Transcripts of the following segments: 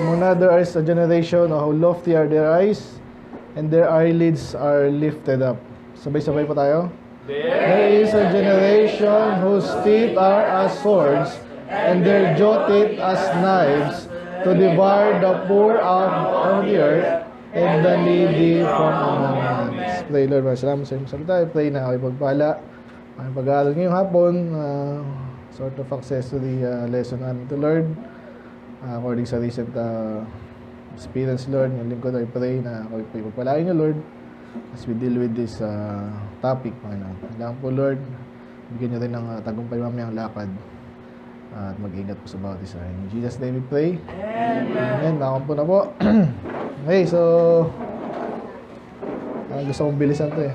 Among another is a generation how lofty are their eyes, and their eyelids are lifted up. Sabay-sabay pa tayo. There is a generation whose teeth are as swords, and their jaw teeth as knives, to devour the poor of the earth, and the needy from among men. Pray, Lord, salamat sa iyong salita. Pray na ako ipagpala ang pag-aaral ngayong hapon, sort of access to the lesson namin to Lord. According sa recent experience, Lord, yung lingkod, I pray na ako ipagpalain niyo, Lord, as we deal with this topic. Kailangan po, Lord, bigyan niyo rin ng tagumpay mamayang lakad at mag-ingat po sa bawat isa. In Jesus' name we pray. Amen. Nakampo na po. Okay, so gusto kong bilisan to eh.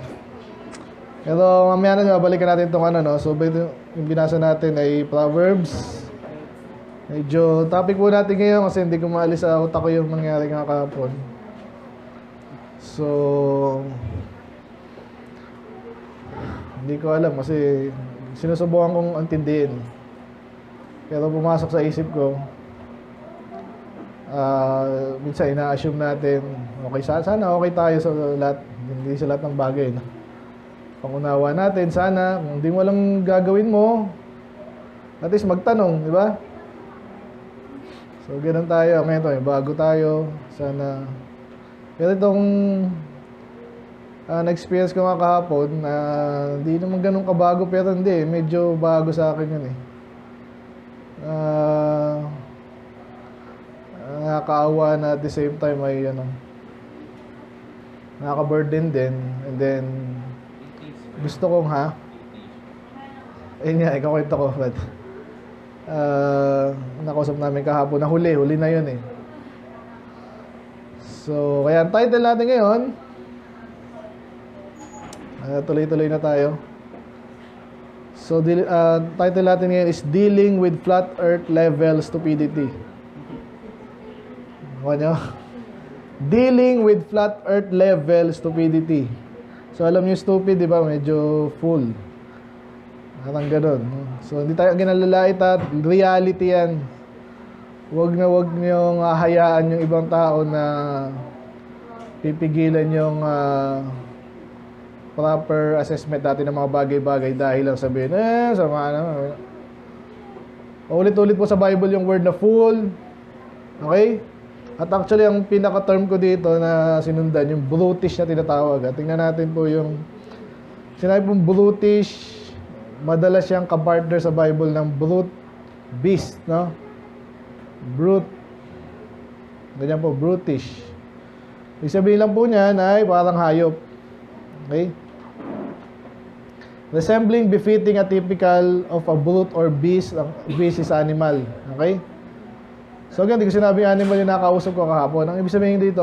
Pero mamaya na, balikan natin itong ano, no? So, yung binasa natin ay Proverbs. Medyo topic po natin ngayon kasi hindi ko maalis sa utak ko yung nangyari nga kahapon. So, hindi ko alam kasi sinusubukan kong intindihin. Pero pumasok sa isip ko, minsan ina-assume natin, okay, sana okay tayo sa lahat, hindi sa lahat ng bagay. No? Pangunawa natin, sana, kung hindi mo lang gagawin mo, at least magtanong, di ba? So, ganun tayo. Ngayon to, bago tayo. Sana. Pero itong na-experience ko nga kahapon, hindi naman ganun kabago, pero hindi. Medyo bago sa akin yun eh. Nakakaawa na at the same time ay nakaka-burden din. And then, gusto kong ayun nga, ikakwento ko. But, nakausap namin kahapon na huli na yun eh. So, kaya ang title natin ngayon, tuloy-tuloy na tayo. So, title natin ngayon is Dealing with Flat Earth Level Stupidity. Ako nyo? Dealing with Flat Earth Level Stupidity. So, alam nyo stupid, di ba? Medyo full. Parang ganun. So, hindi tayo ginalalait at reality yan. Huwag niyong hayaan yung ibang tao na pipigilan yung proper assessment natin ng mga bagay-bagay dahil lang sabihin, sama naman. Ulit-ulit po sa Bible yung word na fool. Okay? At actually, ang pinaka-term ko dito na sinundan, yung brutish na tinatawag. At tingnan natin po yung sinabi pong brutish. Madalas siyang kapartner sa Bible ng brute, beast, no? Brute. Ganyan po, brutish. Ibig sabihin lang po niyan ay parang hayop. Okay? Resembling, befitting, a typical of a brute or beast. Ang beast is animal. Okay? So, again, hindi ko sinabi animal yung nakausap ko kahapon. Ang ibig sabihin dito,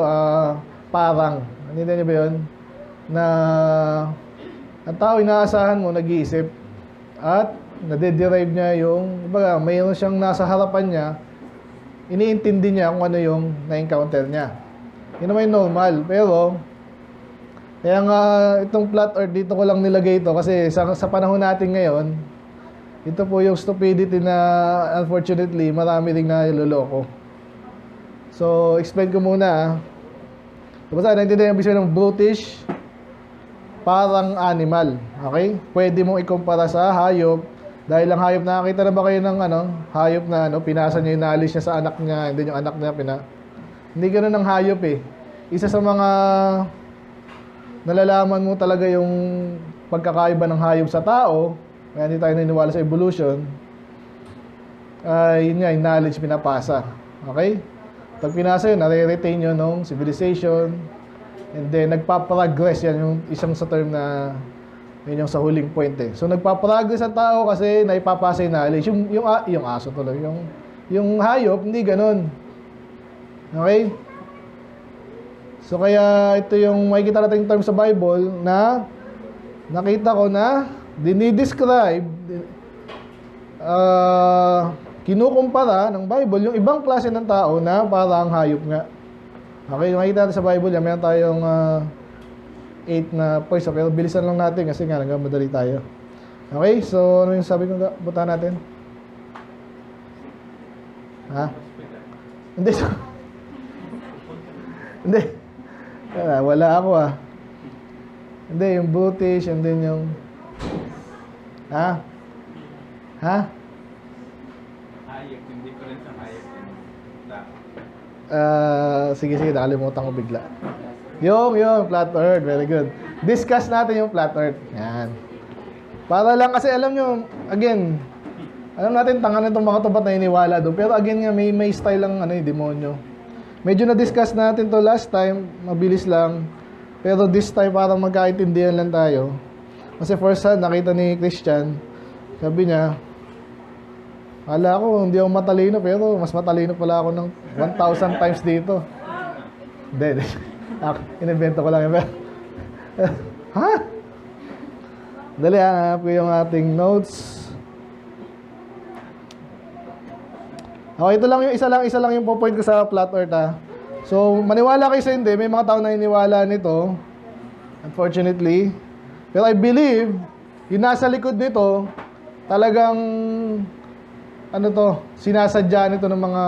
parang. Nandiyan niyo ba yun? Na ang tao inaasahan mo, nag-iisip. At nade-derive niya yung, mayroon siyang nasa harapan niya, iniintindi niya kung ano yung na-encounter niya. Yun naman yung normal. Pero, kaya nga itong flat earth, dito ko lang nilagay ito kasi sa panahon natin ngayon, ito po yung stupidity na unfortunately marami ring naloloko. So, explain ko muna. Basta, naintindihan yung ibig sabihin ng brutish, parang animal. Okay? Pwede mong ikumpara sa hayop. Dahil ang hayop, nakakita na ba kayo ng hayop na pinasa niya yung knowledge niya sa anak niya, and then yung anak niya hindi ganoon ang hayop eh. Isa sa mga nalalaman mo talaga yung pagkakaiba ng hayop sa tao, kaya hindi tayo naniniwala sa evolution, yun nga, yung knowledge pinapasa. Okay? Pag pinasa yun, nare-retain yun ng civilization. And then, nagpaprogress yan, yung isang sa term na, yun yung sa huling point eh. So, nagpaprogress ang tao kasi naipapasa yung knowledge. Yung aso tuloy, yung hayop, hindi ganun. Okay? So, kaya ito yung makikita natin term sa Bible na nakita ko na dinidescribe, kinukumpara ng Bible yung ibang klase ng tao na parang hayop nga. Okay, makikita natin sa Bible yan. Meron tayong 8 na points. Pero bilisan lang natin kasi nga nagmamadali tayo. Okay, so ano yung sabi ko buta natin? Ha? Hindi. Hindi. Wala ako Hindi, yung British, and then yung... Ha? Ha? Hayek, yung difference ng hayek. Sige, nakalimutan ko bigla. Yung flat earth, very good. Discuss natin yung flat earth. Yan. Para lang kasi alam nyo, again, alam natin tanga na itong mga tubat na iniwala doon. Pero again nga, may style lang demonyo. Medyo na-discuss natin to last time, mabilis lang. Pero this time parang magkaintindihan lang tayo. Kasi first hand, nakita ni Christian, sabi niya, akala ko hindi ako matalino, pero mas matalino pala ako ng 1,000 times dito. Hindi. Inimbento ko lang yun. Ha? Dali, hanap ko yung ating notes. Okay, ito lang yung isa lang yung po-point ko sa flat earth So, maniwala kayo sa hindi, may mga tao na iniwala nito. Unfortunately. Pero I believe, yung nasa likod nito, talagang sinasadya nito ng mga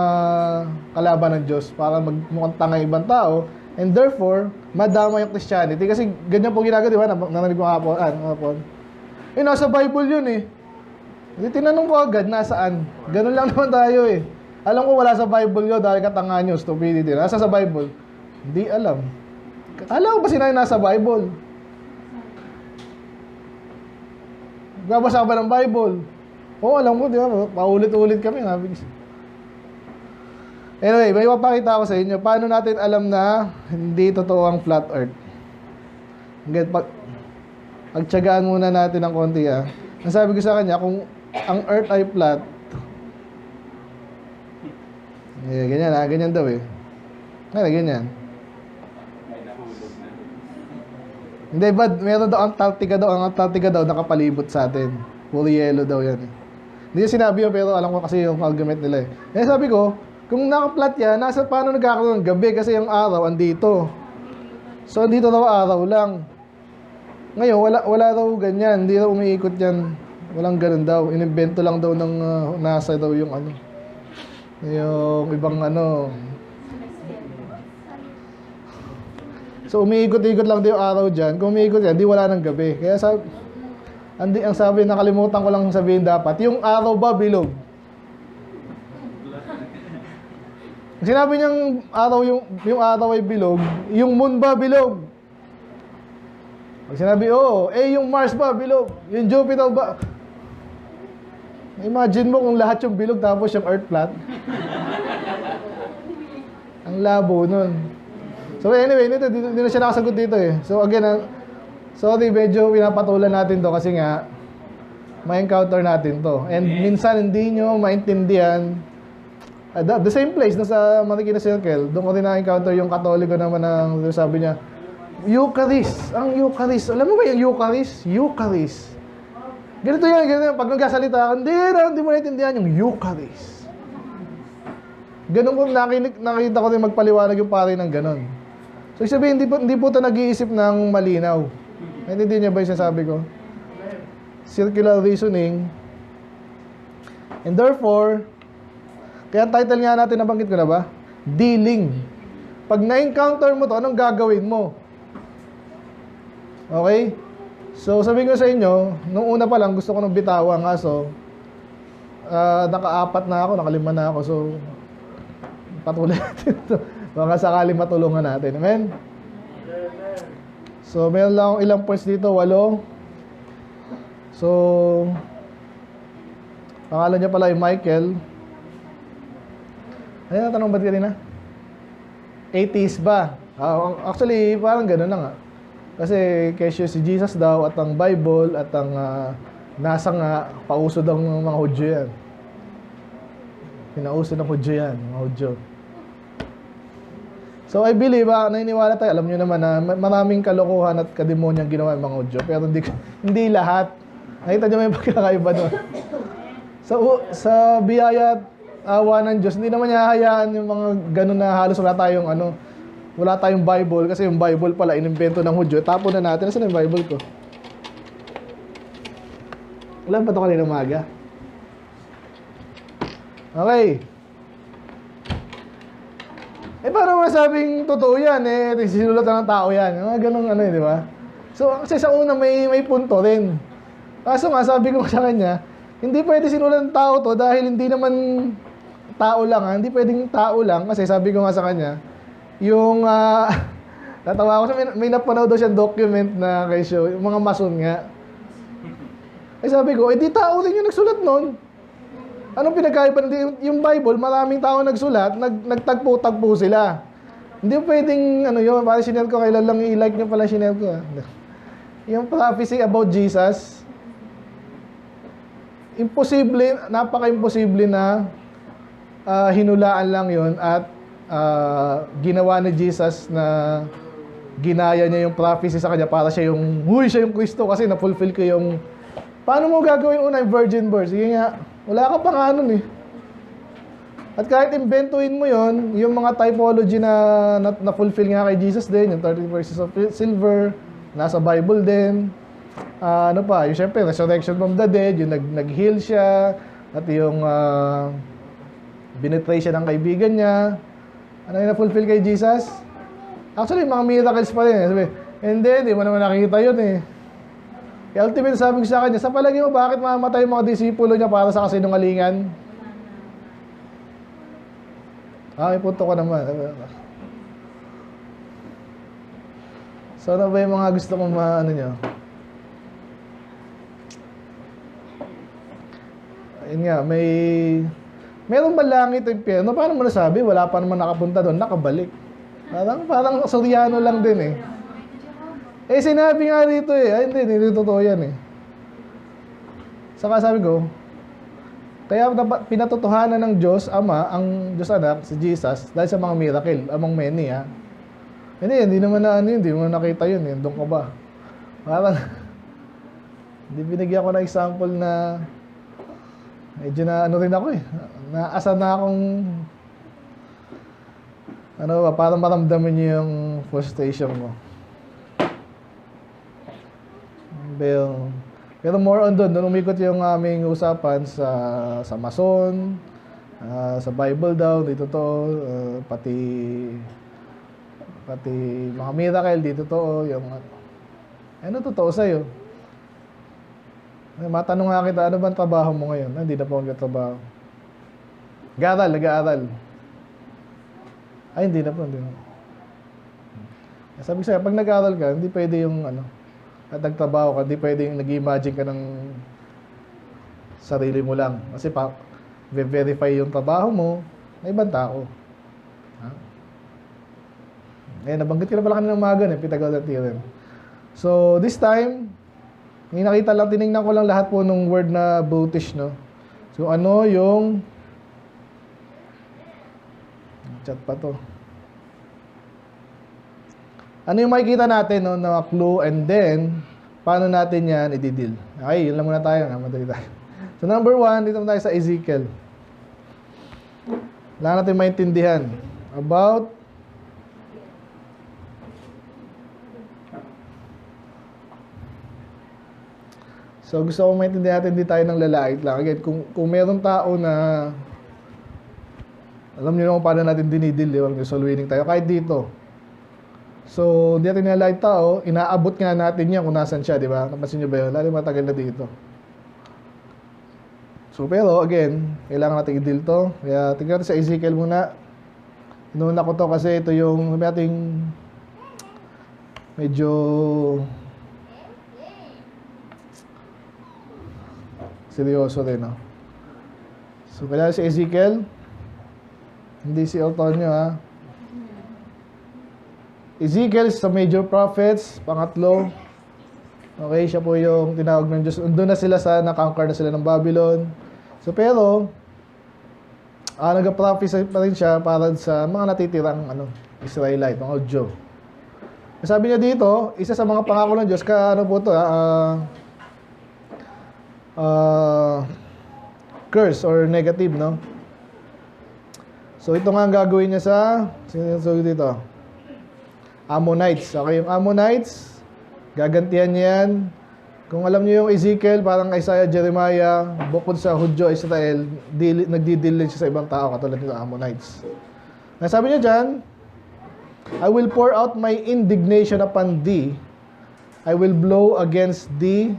kalaban ng Diyos para magmukhang tanga ibang tao. And therefore, madama yung Christianity. Kasi ganyan po ginagawa, di ba? Nananig mo hapon. Nasa Bible yun Hindi, tinanong ko agad, nasaan? Ganun lang naman tayo Alam ko wala sa Bible yun dahil katanga nyo, stupidity. Nasa sa Bible? Hindi alam. Alam ko ba sinabi nasa Bible? Babasa ba ng Bible? Oo, alam ko, di ba? Paulit-ulit kami. Anyway, may mapakita ko sa inyo. Paano natin alam na hindi totoo ang flat earth? Pagtsagaan muna natin ng konti Ang sabi ko sa kanya, kung ang earth ay flat, ganyan ganyan daw ganyan. Hindi, bad, meron daw Antarctica daw nakapalibot sa atin. Puro yellow daw yan Hindi niya sinabi yun, pero alam ko kasi yung argument nila Kaya sabi ko, kung naka-flat yan, paano nagkakaroon ng gabi? Kasi yung araw andito. So, andito daw araw lang. Ngayon, wala daw ganyan. Hindi daw umiikot yan. Walang ganun daw. Inimbento lang daw ng NASA daw yung yung ibang So, umiikot-ikot lang daw yung araw dyan. Kung umiikot yan, di wala ng gabi. Kaya ang sabi, nakalimutan ko lang sabihin dapat, yung araw ba bilog? Sinabi niyang araw yung araw ay bilog, yung moon ba bilog? Pag sinabi, yung Mars ba bilog? Yung Jupiter ba? Imagine mo kung lahat yung bilog tapos yung Earth flat. Ang labo nun. So anyway, hindi na siya nakasagot dito So again, sorry, medyo pinapatulan natin to kasi nga ma-encounter natin to. And minsan hindi nyo maintindihan the same place, nasa Marikina Circle, doon ko rin na-encounter yung Katoliko naman ng sabi niya, Eucharist. Ang Eucharist. Alam mo ba yung Eucharist? Eucharist. Ganito yan. Pag nagkasalita ka, hindi mo naintindihan yung Eucharist. Ganun ko nakita ko rin magpaliwanag yung pare ng ganun. So, sabihin, hindi po ito nag-iisip ng malinaw. Naintindihan niya ba yung sinasabi ko? Circular reasoning. And therefore, kaya ang title nga natin, nabanggit ko na ba? Dealing. Pag na-encounter mo to, anong gagawin mo? Okay? So, sabihin ko sa inyo, nung una pa lang, gusto ko nang bitawan kaso, naka-4 na ako, naka-5 na ako. So, patuloy natin ito. Baka sakali matulungan natin. Amen? So, meron lang akong ilang points dito, 8. So, pangalan niya pala ay Michael. Ano yung tanong ba't kanina? Atheist ba? Actually, parang gano'n lang Kasi kesyo si Jesus daw at ang Bible at ang NASA nga, pauso daw ng mga Hudyo yan. Pinauso ng Hudyo yan, mga Hudyo. So I believe, naniniwala tayo, alam nyo naman na maraming kalokohan at kademonyang ginawa ng mga Hudyo, pero hindi lahat. Nakita nyo may pagkakaiba doon. Sa biyaya at awa ng Diyos, hindi naman niya hayaan yung mga ganun na halos wala tayong Bible, kasi yung Bible pala inimbento ng Hudyo. Tapon na natin. Nasaan yung Bible ko? Ulan pa ito kanina umaga. Okay. Paano masabing totoo yan? Sinulat lang ng tao yan. Ganun di ba? So, kasi sa una may punto rin. Kaso nga, sabi ko sa kanya, hindi pwede sinulat ng tao to dahil hindi naman tao lang. Hindi pwedeng tao lang. Kasi sabi ko nga sa kanya, yung, natawa ko siya, may napanood daw siyang document na kay show, yung mga mason nga. Sabi ko, di tao din yung nagsulat nun. Anong pinagkaiba? Yung Bible, maraming tao nagsulat, nagtagpo-tagpo sila. Hindi pwedeng, yun, parang sinel ko, kailan lang i-like nyo pala sinel ko. Yung prophecy about Jesus, imposible, napaka-imposible na hinulaan lang yun at ginawa ni Jesus na ginaya niya yung prophecy sa kanya para siya siya yung Kristo kasi na-fulfill ko yung. Paano mo gagawin una yung virgin birth? Sige nga, wala ka pa nga nun eh. At kahit inventuin mo yon, yung mga typology na fulfill nga kay Jesus din, yung 30 verses of silver, nasa Bible din. Yung syempre, resurrection from the dead, yung nag-heal siya, at yung binetray siya ng kaibigan niya. Ano yung na-fulfill kay Jesus? Actually, mga miracles pa rin. Sabi, hindi mo naman nakikita yun eh. Kaya ultimate sabi ko sa kanya, sa palagi mo, bakit mamatay yung mga disipulo niya para sa kasinungalingan? May punto ko naman. So, ano ba yung mga gusto kong nyo? Ayun nga, meron ba langit o impyerno? Paano mo nasabi? Wala pa naman nakapunta doon, nakabalik. Parang Soriano lang din eh. Sinabi nga dito hindi totoo yan eh. Saka sabi ko, kaya pinatotohanan ng Diyos Ama, ang Diyos Anak, si Jesus, dahil sa mga miracle, among many Hindi naman hindi mo nakita yun eh. Doon ka ba? Parang, hindi binigyan ko na example na, medyo na rin ako eh. Naasa na akong, para maramdaman niyo yung frustration mo. Pero more on doon umikot yung aming usapan sa Mason, sa Bible daw, dito to, pati mga miracle, dito to, yung, totoo sa'yo? Matanong nga kita, ano bang trabaho mo ngayon? Hindi na po nagtatrabaho. Nag-aaral. Hindi na po. Sabi ko sa'yo, pag nag-aaral ka, hindi pwede yung at nagtrabaho ka, hindi pwedeng nag-imagine ka ng sarili mo lang. Kasi verify yung trabaho mo na ibang tao. Nabanggit ka na pala kanina umaga Pythagorean theorem. So, this time, tinignan ko lang lahat po ng word na brutish, no? So, ano yung chat pa to. Ano yung makikita natin, no, na clue, and then, paano natin yan i-deal? Okay, yun lang muna tayo. Madali tayo. So, number 1, dito tayo sa Ezekiel. Kailangan natin maintindihan about so, gusto ko maintindihan natin, hindi tayo ng lalait lang. Again, kung meron tao na alam niyo naman paano natin dinidil, soul winning tayo, kahit dito. So, di natin nilalait tao, inaabot nga natin yan kung nasan siya, di ba? Napansin nyo ba yun? Lalo matagal na dito. So, pero, again, kailangan natin i-deal to. Kaya, tingnan natin sa Ezekiel muna. Inuna ko to kasi ito yung, sabi natin, medyo seryoso rin, no? So, kailangan si Ezekiel, hindi si Antonio, ha? Ezekiel is the major prophets, pangatlo. Okay, siya po yung tinawag ng Diyos. Doon na sila na-conquer na sila ng Babylon. So, pero, nag-prophesy pa rin siya para sa mga natitirang Israelite, mga Udyo. Sabi niya dito, isa sa mga pangako ng Diyos, curse or negative, no? So, ito nga ang gagawin niya sa, so dito, Ammonites. Okay, yung Ammonites, gagantihan niya yan Kung alam niyo yung Ezekiel, parang Isaiah, Jeremiah, bukod sa Hudyo, Israel, nagdi-deal siya sa ibang tao, katulad ng Ammonites. Sabi niya dyan, I will pour out my indignation upon thee. I will blow against thee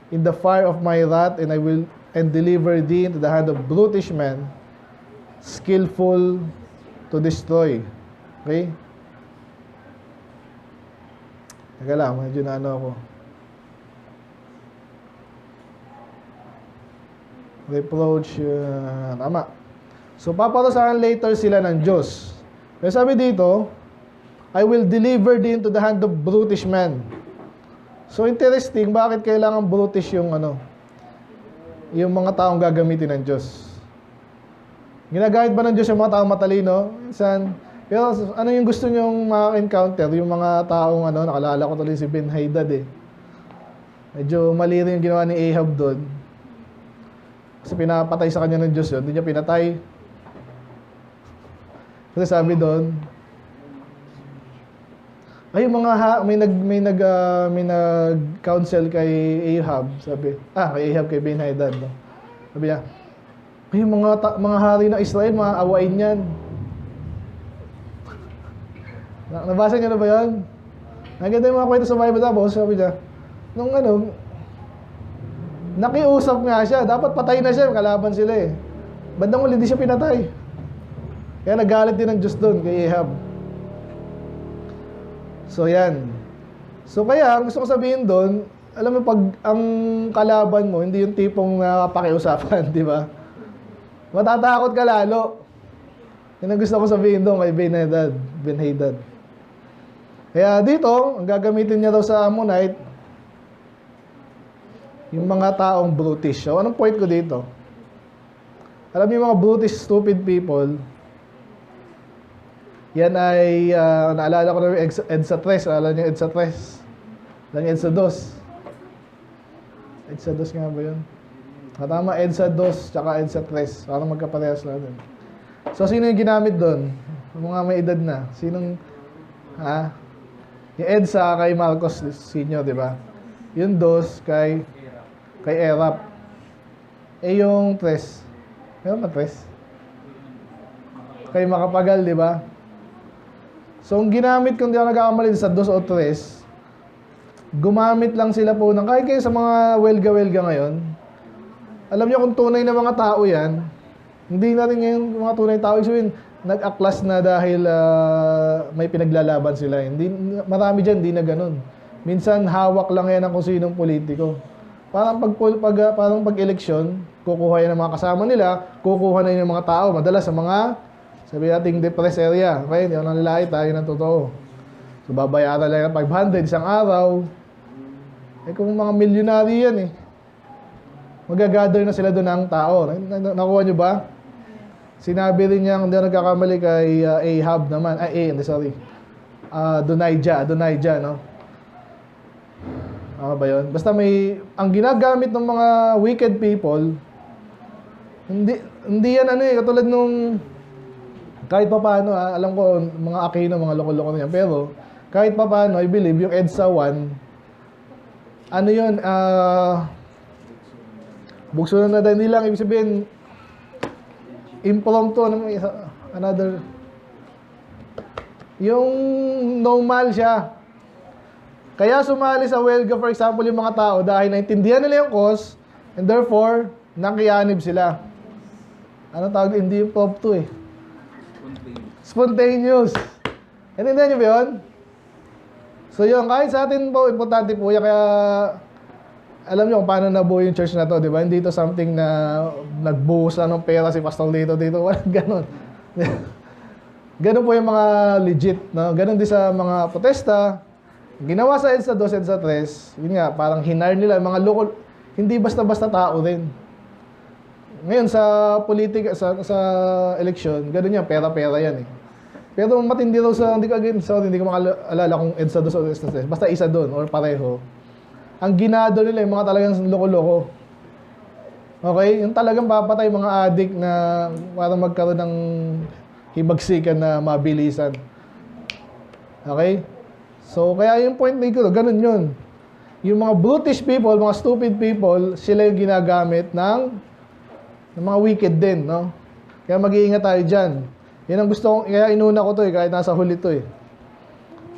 in the fire of my wrath, and I will deliver thee into the hand of brutish men, skillful to destroy. Okay? Teka lang, medyo na ano ako. Reproach, tama. So, paparusahan later sila ng Diyos. Pero sabi dito, I will deliver thee into the hand of brutish men. So, interesting, bakit kailangan brutish yung yung mga taong gagamitin ng Diyos? Ginagamit ba ng Diyos yung mga taong matalino? Minsan, pero ano yung gusto nyong ma-encounter? Yung mga taong nakalala ko tuloy si Ben-Hadad eh. Medyo mali rin yung ginawa ni Ahab doon. Kasi pinapatay sa kanya ng Diyos yun, hindi niya pinatay. Kasi sabi doon, ay may nag-counsel kay Ahab, sabi. Kay Ahab, kay Ben-Hadad, no? Sabi niya, ay mga hari ng Israel, maaawain yan. Nabasa niyo na ba 'yan? Naganda yung mga kwento sa Bible, tapos sabi niya, nung nakiusap nga siya, dapat patay na siya, kalaban sila eh. Bandang uli, di siya pinatay. Kaya nagalit din ng Diyos doon kay Ahab. So yan. So kaya, gusto ko sabihin doon, alam mo, pag ang kalaban mo, hindi yung tipong pakiusapan, di ba? Matatakot ka lalo. Yan ang gusto ko sabihin doon kay Ben-Hadad. Kaya dito, ang gagamitin niya daw sa Ammonite, yung mga taong brutish. So, anong point ko dito? Alam niyo yung mga brutish, stupid people, yan ay, naalala ko na yung EDSA 3. Naalala niyo yung EDSA 3? Lang EDSA 2. EDSA 2 nga ba yun? Tama, EDSA 2 tsaka EDSA 3. Parang magkaparehas lang din. So, sino yung ginamit doon? Yung mga may edad na. Sinong, yung EDSA kay Marcos Sr., di ba? Yung 2 kay Erap. Yung 3. Meron ba 3? Kay Makapagal, di ba? So, ang ginamit, kung di ako nagkakamali sa 2 o 3, gumamit lang sila po ng, kahit kayo sa mga welga-welga ngayon, alam niyo kung tunay na mga tao yan, hindi na rin ngayon mga tunay na tao, sabihin, nag-aklas na dahil may pinaglalaban sila. Hindi, marami dyan, hindi na ganun. Minsan, hawak lang yan ng kung sinong politiko. Parang pag-eleksyon, kukuha yan ng mga kasama nila, kukuha na yun ng mga tao, madalas sa mga, sabi nating depressed area. Okay, hindi ako nanlalait, tayo ng totoo. So, babayaran lang ng 500 isang araw. Eh, kung mga milyonary yan eh. Magagather na sila doon ng tao. Nakuha nyo ba? Sinabi rin niya, hindi nagkakamali kay Ahab naman. Adonijah, no? Ba yun? Basta ang ginagamit ng mga wicked people, hindi yan katulad nung, kahit pa paano, alam ko, mga Aquino, mga loko-loko na yan, pero, kahit pa paano, I believe, yung EDSA 1, bukso na hindi lang, ibig sabihin, impromptu, yung normal siya. Kaya sumali sa welga, for example, yung mga tao dahil naintindihan nila yung cause, and therefore, nakianib sila. Ano tawag? Hindi impromptu eh. Spontaneous. Naintindihan niyo ba yun? So yun, kahit sa atin po, importante po yan, kaya alam niyo kung paano nabuo yung church na to, di ba? Hindi to something na nagbuhos ng pera si pastor dito. Walang ganon. Ganon po yung mga legit, no? Ganon din sa mga protesta. Ginawa sa EDSA 2, EDSA 3, yun nga, parang hinar nila, mga local, hindi basta-basta tao rin. Ngayon, sa politika, sa eleksyon, ganon yan, pera-pera yan eh. Pero matindi daw hindi ko makalala kung EDSA 2 o EDSA 3. Basta isa doon, or pareho. Ang ginado nila yung mga talagang loko-loko. Okay? Yung talagang papatay mga adik na para magkaroon ng hibagsikan na mabilisan. Okay? So, kaya yung point na ito, ganun yun. yung mga brutish people, mga stupid people, sila yung ginagamit ng mga wicked din, no? Kaya mag-iingat tayo dyan. Yan ang gusto kong, kaya inuna ko to eh, kahit nasa huli to eh.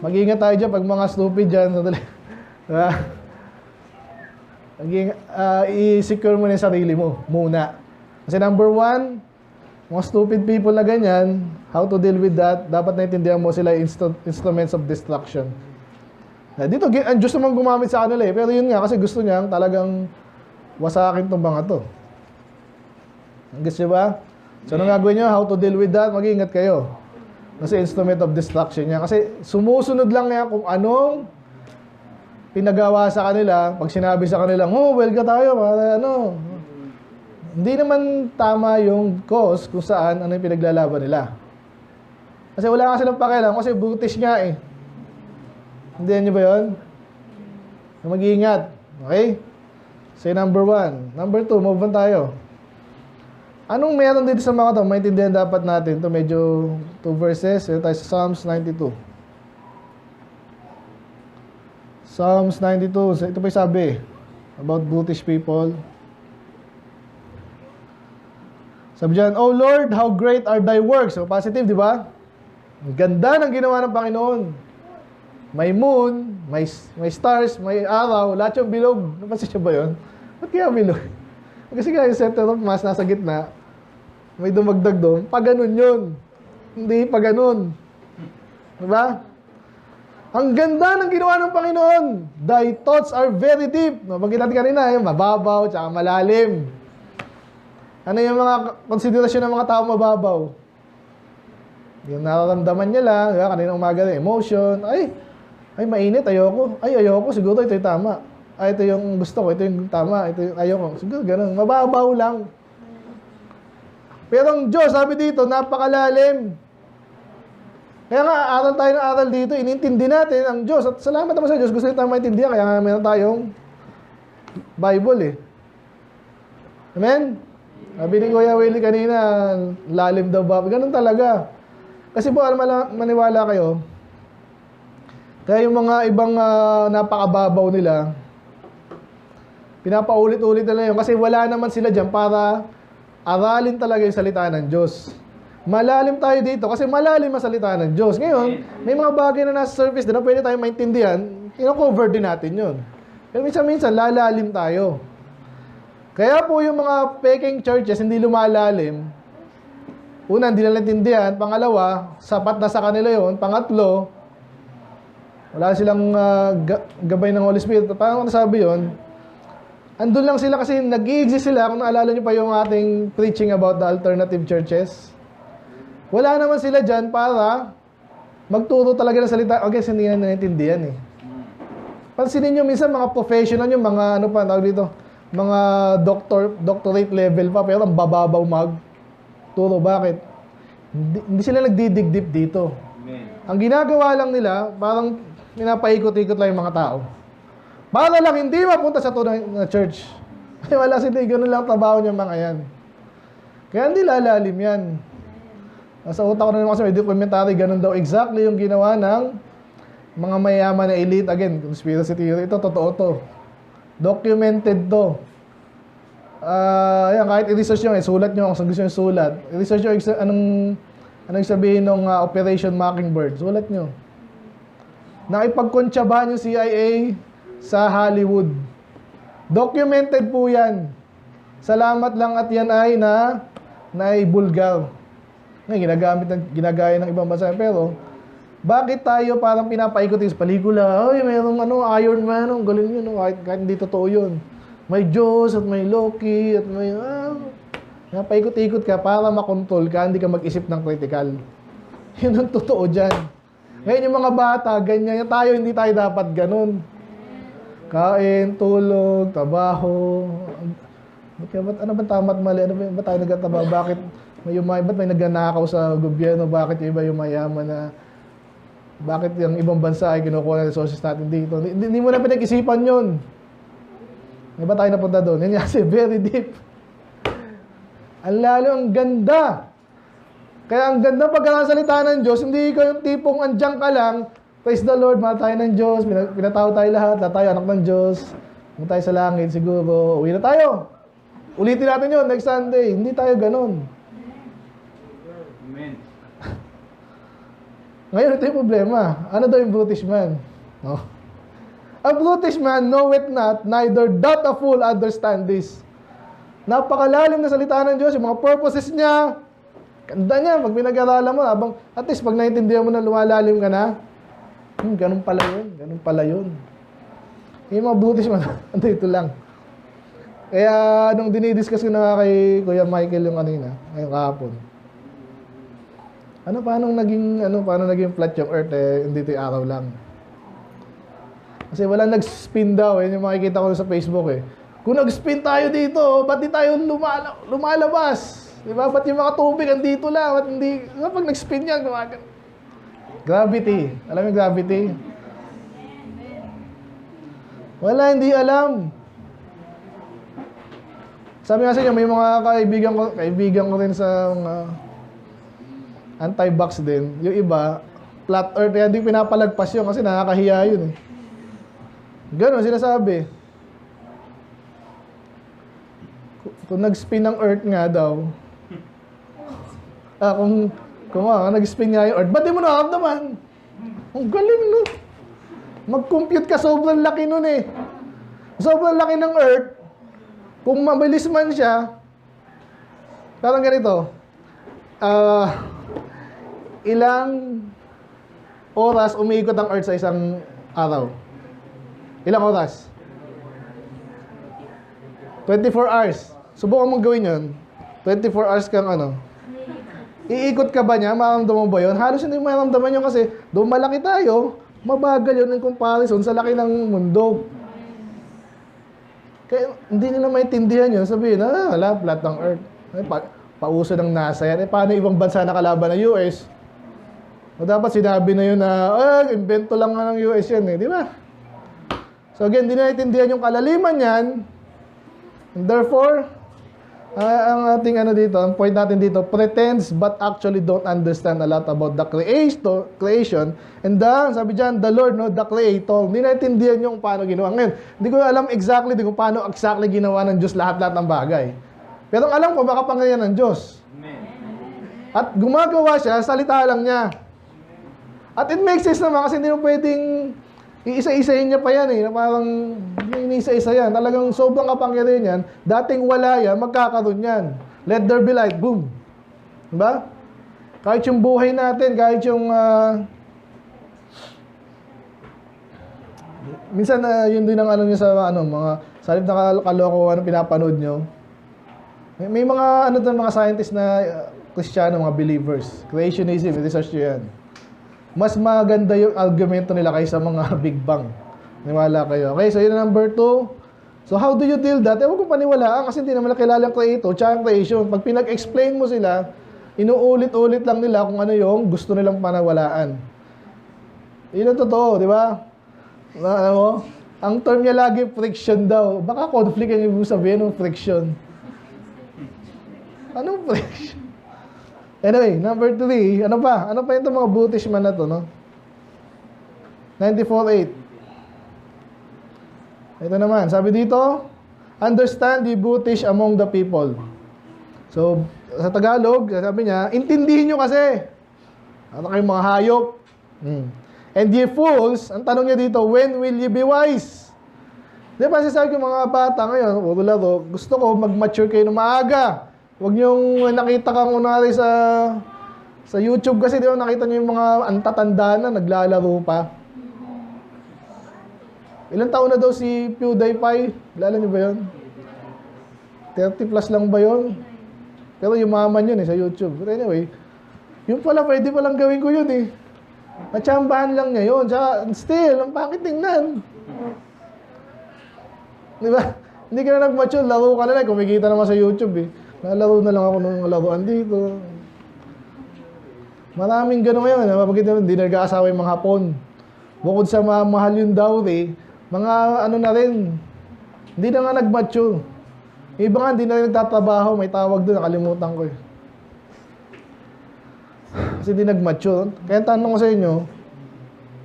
Mag-iingat tayo dyan pag mga stupid dyan. Sandali. Diba? I-secure mo na yung sarili mo muna. Kasi number one, mga stupid people na ganyan, how to deal with that, dapat naintindihan mo sila instruments of destruction. Dito, ang Diyos naman gumamit sa kanila eh. Pero yun nga, kasi gusto niya talagang wasakin tong mga to. Gusto niyo ba? So, anong gagawin niyo? How to deal with that? Mag-iingat kayo. Kasi instrument of destruction niya. Kasi sumusunod lang niya kung anong pinagawa sa kanila. Pag sinabi sa kanila, oh, well ka tayo, ano. Hindi naman tama yung cause kung saan ano yung pinaglalaban nila. Kasi wala nga silang pakialam kasi brutish nga eh. Hindi niyo ba yun? Mag-iingat. Okay? Say number one. Number two, move on tayo. Anong meron dito sa mga to? Maintindihan dapat natin. Ito medyo 2 verses. Ito tayo sa Psalms 92. Psalms 92. Ito pa yung sabi about brutish people. Sabi dyan, oh Lord, how great are thy works. So positive, di ba? Ang ganda ng ginawa ng Panginoon. May moon, may stars, may araw, lahat yung bilog. Napansin siya ba yun? Ba't kaya bilog? Kasi kaya yung center of mass nasa gitna, may dumagdag doon, pa ganun yun. Hindi pa ganun. Diba? Ang ganda ng ginawa ng Panginoon. Thy thoughts are very deep. Nabanggit natin kanina, yung mababaw, tsaka malalim. Ano yung mga konsiderasyon ng mga tao mababaw? Yung nararamdaman niya lang, diba? Kanina umaga na emotion, ay mainit, ayoko. Ayoko, siguro ito yung tama. Ito yung gusto ko, ito yung tama, ito yung ayoko. Siguro ganun, mababaw lang. Pero ang Diyos, sabi dito, napakalalim. Kaya nga, aral tayo ng aral dito, inintindi natin ang Diyos. At salamat naman sa Diyos, gusto nyo tayo maintindihan, kaya nga meron tayong Bible eh. Amen? Sabi ni Kuya Willie kanina, lalim daw ba? Ganun talaga. Kasi po, maniwala kayo, kaya yung mga ibang napakababaw nila, pinapaulit-ulit nila yun. Kasi wala naman sila dyan para aralin talaga yung salita ng Diyos. Malalim tayo dito kasi malalim ang salita ng Diyos. Ngayon, may mga bagay na nasa surface din na pwede tayong maintindihan, cover din natin yun. Pero minsan lalalim tayo. Kaya po yung mga peking churches hindi lumalalim. Una, hindi nila naintindihan. Pangalawa, sapat na sa kanila yun. Pangatlo, wala silang gabay ng Holy Spirit. Paano ko nasabi yun? Andun lang sila kasi nag-i-exist sila. Kung naalala nyo pa yung ating preaching about the alternative churches. Wala naman sila dyan para magturo talaga ng salita. Okay, hindi na naintindihan eh. Pansinin nyo minsan mga professional nyo, mga ano pa, tawag dito, mga doctorate level pa, pero ang bababaw magturo. Bakit? Hindi sila nagdidig-dip dito. Ang ginagawa lang nila, parang pinapaikot-ikot lang yung mga tao. Para lang hindi mapunta sa tunay na church. Kasi wala sila, ganun lang trabaho niya mga yan. Kaya hindi lalalim yan. Nasa utak ko na naman kasi may documentary, ganun daw exactly yung ginawa ng mga mayaman na elite. Again, conspiracy theory. Ito, totoo to. Documented to. Yan, kahit i-research nyo, sulat nyo kung gusto nyo sulat. I-research nyo anong sabihin ng Operation Mockingbird. Sulat nyo. Nakipagkontsabahan yung CIA sa Hollywood. Documented po yan. Salamat lang at yan ay naibulgar. Ginagaya ng ibang bansa. Pero, bakit tayo parang pinapaikot sa pelikula? Ay, mayroong Iron Man, ang galing yun. Kahit hindi totoo yun. May Diyos at may Loki at may... Napaikot-ikot ka para makontrol ka, hindi ka mag-isip ng critical. Yun ang totoo dyan. Ngayon yung mga bata, ganyan. Tayo, hindi tayo dapat ganun. Kain, tulog, trabaho. Ano ba tama at mali? Ano ba tayo nagtatrabaho? Bakit ba't may nagnanakaw sa gobyerno? Bakit yung iba yung mayaman na... Bakit yung ibang bansa ay kinukuha ng resources natin dito? Hindi mo na pinag-isipan yun. Hindi ba tayo napunta doon? Yan kasi very deep. Ang lalo, ang ganda. Kaya ang ganda pagkakasalita ng Diyos, hindi ikaw yung tipong andyan ka lang, Praise the Lord, mahal tayo ng Diyos, pinatawad tayo lahat tayo anak ng Diyos, kung tayo sa langit, siguro, uwi na tayo. Ulitin natin yun, next Sunday. Hindi tayo ganun. Amen. Ngayon, ito yung problema. Ano daw yung brutish man? No? A brutish man knoweth not, neither doth a fool understand this. Napakalalim na salita ng Diyos, yung mga purposes niya, ganda niya, pag pinag-aralan mo, habang, at least pag naiintindihan mo na lumalalim ka na, ganun pala yun. Yung mga brutish man, ito lang. Kaya, nung dinidiscuss ko na kay Kuya Michael yung kanina, ngayong kahapon, paano naging flat yung earth hindi ito yung araw lang. Kasi wala nag-spin daw, yun yung makikita ko sa Facebook Kung nag-spin tayo dito, ba't di tayo lumalabas? Diba? Ba't yung mga tubig andito lang? Ba't hindi? Kapag nag-spin yan, gumagan. Gravity. Alam mo yung gravity? Wala, hindi alam. Sabi nga sa inyo, may mga kaibigan ko rin sa mga anti-vax din. Yung iba, flat earth, kaya hindi pinapalagpas yun kasi nakakahiya yun Ganon sinasabi. Kung nag-spin ng earth nga daw, kung nag-spin nga yung earth, ba't di mo nakakamdaman? Ang galing, no? Mag-compute ka, sobrang laki nun Sobrang laki ng earth. Kung mabilis man siya, parang ganito, ilang oras umiikot ang earth sa isang araw? Ilang oras? 24 hours. Subukan mong gawin yun. 24 hours kang iikot ka ba niya? Maramdaman mo ba yun? Halos hindi mo maramdaman yun kasi doon malaki tayo, mabagal yun in comparison sa laki ng mundo. Kaya hindi nila maintindihan yun. Sabihin, wala, flat ng earth. Pauso ng NASA yan. Paano ibang bansa nakalaban ng US? O dapat sinabi na yun na, invento lang nga ng US yan di ba? So again, hindi na naiintindihan yung kalaliman yan. And therefore, ang ating ang point natin dito, pretends but actually don't understand a lot about the creation. And sabi dyan, the Lord, the Creator. Hindi naiintindihan yung paano ginawa. Ngayon, hindi ko alam exactly kung paano exactly ginawa ng Diyos lahat-lahat ng bagay. Pero alam ko, makapangyarihan ng Diyos. At gumagawa siya, salita lang niya. At it makes sense naman kasi hindi mo pwedeng iisa-isahin niya pa yan na parang iniisa-isa yan. Talagang sobrang kapangyarihan yan. Dating wala yan, magkakaroon yan. Let there be light. Boom. Diba? Kahit yung buhay natin, kahit yung minsan yun din ang niya sa mga salib na kalokohan pinapanood nyo. May mga mga scientists na Kristiyano, mga believers. Creationism, research nyo yan. Mas maganda yung argumento nila kaysa mga Big Bang. Niwala kayo. Okay, so yun ang number 2. So how do you deal that? Ewan ko paniwalaan kasi hindi naman kilala ang creator tsaka ang creation. Pag pinag-explain mo sila, inuulit-ulit lang nila kung ano yung gusto nilang panawalaan. Yun ang totoo, di ba? Ang term niya lagi, friction daw. Baka conflict ang ibig sabihin ng friction. Anong friction? Anyway, number 3. Ano pa? Ano pa yung mga brutish man na to, no? 94.8. Ito naman, sabi dito, understand the brutish among the people. So, sa Tagalog, sabi niya, intindihin nyo kasi. Ano kayong mga hayop? And ye fools, ang tanong niya dito, when will you be wise? Di ba, sasabi ko mga bata ngayon, gusto ko mag-mature kayo ng maaga. Huwag niyong nakita kang unari sa YouTube kasi di ba nakita niyo yung mga antatanda na naglalaro pa. Ilang taon na daw si PewDiePie? Kilala niyo ba yun? 30 plus lang ba yun? Pero yumaman yun sa YouTube. But anyway, yun pala pwede palang gawin ko yun Natsambahan lang niya yun. Tsaka still, ang pangit tingnan. Di ba? Hindi ka na nag-mature, laro ka na lang. Kumikita naman sa YouTube Nalaro na lang ako ng laruan dito. Maraming gano'n ngayon. Mapagkita hindi nag-aasawa yung mga Hapon. Bukod sa mahal yung dowry, mga na rin, hindi na nga nag-mature. Iba nga, hindi na rin nagtatrabaho. May tawag doon, nakalimutan ko Kasi hindi nag-mature. Kaya tanong ko sa inyo,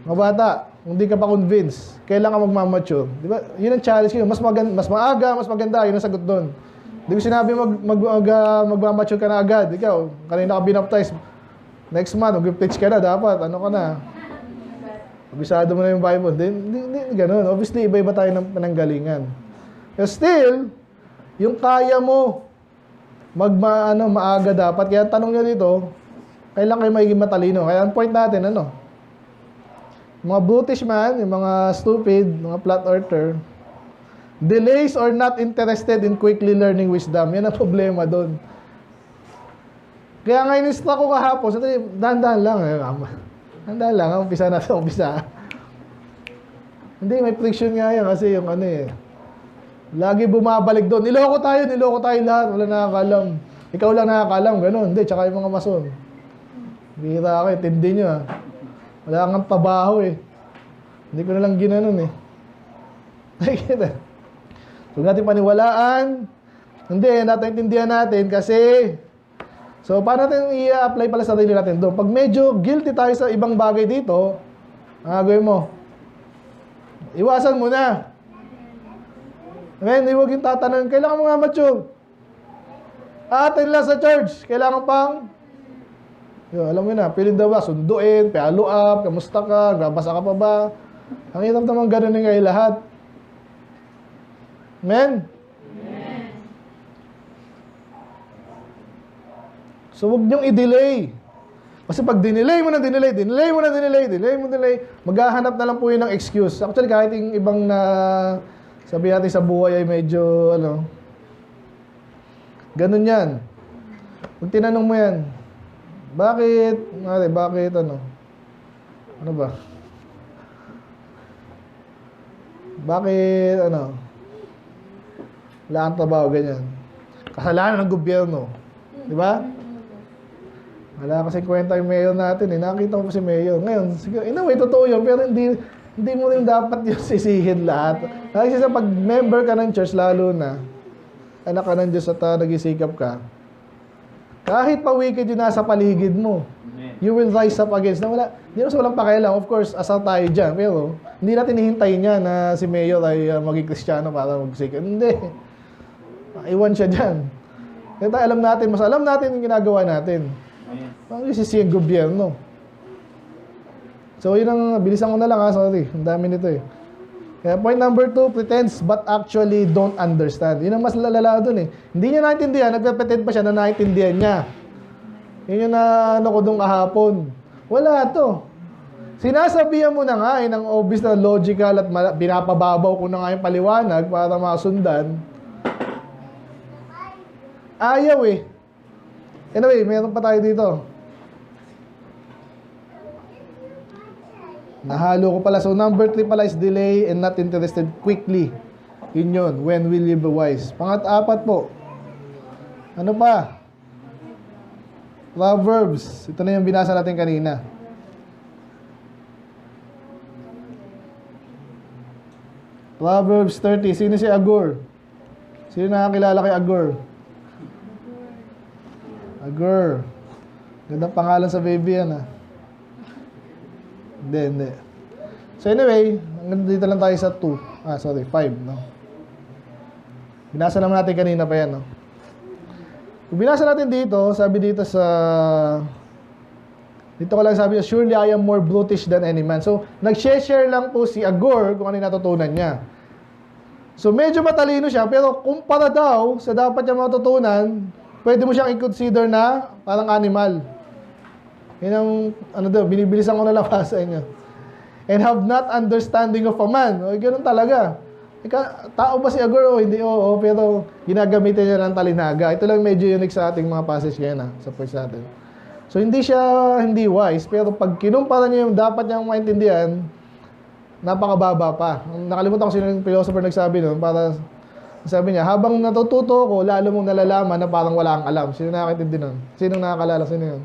Mga bata, kung di ka pa convinced, kailan ka magmamature? Di ba? Yun ang challenge ko. Mas maaga, mas maganda. Yun ang sagot doon. Di ko sinabi magmamature ka na agad. Ikaw, kanina ka binaptize. Next month, mag-preach ka na. Dapat, ano ka na? Abisado mo na yung Bible. Hindi ganun. Obviously, iba-iba tayo ng pananggalingan. Pero still, yung kaya mo, maaga dapat. Kaya tanong niya dito, kailan kayo magiging matalino? Kaya ang point natin, ano? Mga brutish man, yung mga stupid, mga flat earther, delays or not interested in quickly learning wisdom. Yan ang problema doon. Kaya nga in-instruct ko kahapon, dahan-dahan lang. Dahan-dahan lang, umpisa na sa umpisa. Hindi, may friction nga yan kasi yung ano eh. Lagi bumabalik doon. Niloko tayo lahat. Wala nakakalam. Ikaw lang nakakalam, ganun. Hindi, tsaka yung mga mason. Bihira ka, tindi nyo ah. Wala kang trabaho eh. Hindi ko na lang ginanon eh. Nakikita. Huwag natin paniwalaan. Hindi, natintindihan natin kasi so, paano natin i-apply pala sa sarili natin doon? Pag medyo guilty tayo sa ibang bagay dito, ang gagawin mo? Iwasan mo na. Ngayon, huwag yung tatanong, kailangan mo nga mature. Atin lang sa church, kailangan pang alam mo na, piling daw ba, sunduin, follow up, kamusta ka, gabasa ka pa ba? Ang hirap naman ganun ngayon lahat. Amen? So, huwag niyong i-delay. Kasi pag dinelay mo, maghahanap na lang po yun ng excuse. Actually, kahit yung ibang sabi natin sa buhay ay medyo, ganun yan. Pag tinanong mo yan, bakit, ano ba? Bakit, wala kang trabaho, ganyan. Kasalanan ng gobyerno. Di ba? Wala kasing kwenta yung mayor natin eh. Nakita ko pa si mayor. Ngayon, sige, totoo yun. Pero hindi mo rin dapat yung sisihin lahat. Kasi sa pag member ka ng church, lalo na, anak ka ng Diyos at nag-isikap ka, kahit pa wicked yung nasa paligid mo, you will rise up against na wala. Hindi naman walang pakialam. Of course, asal tayo dyan. Pero, hindi natin hihintayin niya na si mayor ay maging Kristiyano para magsikap. Hindi. Iwan siya dyan. Kaya tayo mas alam natin yung ginagawa natin. Ang isisi yung gobyerno. So, yun ang, bilisan ko na lang ha. Sorry, ang dami nito eh. Kaya point number 2, pretends but actually don't understand. Yun ang mas lalala dun eh. Hindi niya naintindihan, nagpe-pretend pa siya na naintindihan niya. Yun yung ko dun kahapon. Wala to. Sinasabihan mo na nga eh, ng obvious na logical at pinapababaw ko na nga yung paliwanag para masundan. Ayaw eh. Anyway, meron pa tayo dito. Nahalo ko pala. So, number 3 pala is delay and not interested quickly. Yun. When will you be wise? Pangat-apat po. Ano pa? Proverbs. Ito na yung binasa natin kanina. Proverbs 30. Sino si Agur? Sino nakakilala kay Agur? Agur. Gandang pangalan sa baby yan ah. Hindi. So anyway, dito lang tayo sa 5, no? Binasa naman natin kanina pa yan, no? Kung binasa natin dito, sabi dito dito ko lang sabi, surely I am more brutish than any man. So, nag-share lang po si Agur kung ano yung natutunan niya. So, medyo matalino siya, pero kumpara daw sa dapat niya matutunan, pwede mo siyang i-consider na parang animal. Yun ang, binibilisan ko na lang sa inyo. And have not understanding of a man. O, ganun talaga. Tao ba si Agur? Hindi, pero ginagamitin niya ng talinaga. Ito lang medyo unique sa ating mga passage ngayon, sa first natin. So, hindi siya hindi wise, pero pag kinumpara niya yung dapat niyang maintindihan, napakababa pa. Nakalimutan ko sino yung philosopher nagsabi noon, para sabi niya, habang natututo ko, lalo mong nalalaman na parang wala kang alam. Sino nakakintindi nun? Sino nakakalala? Sino yun?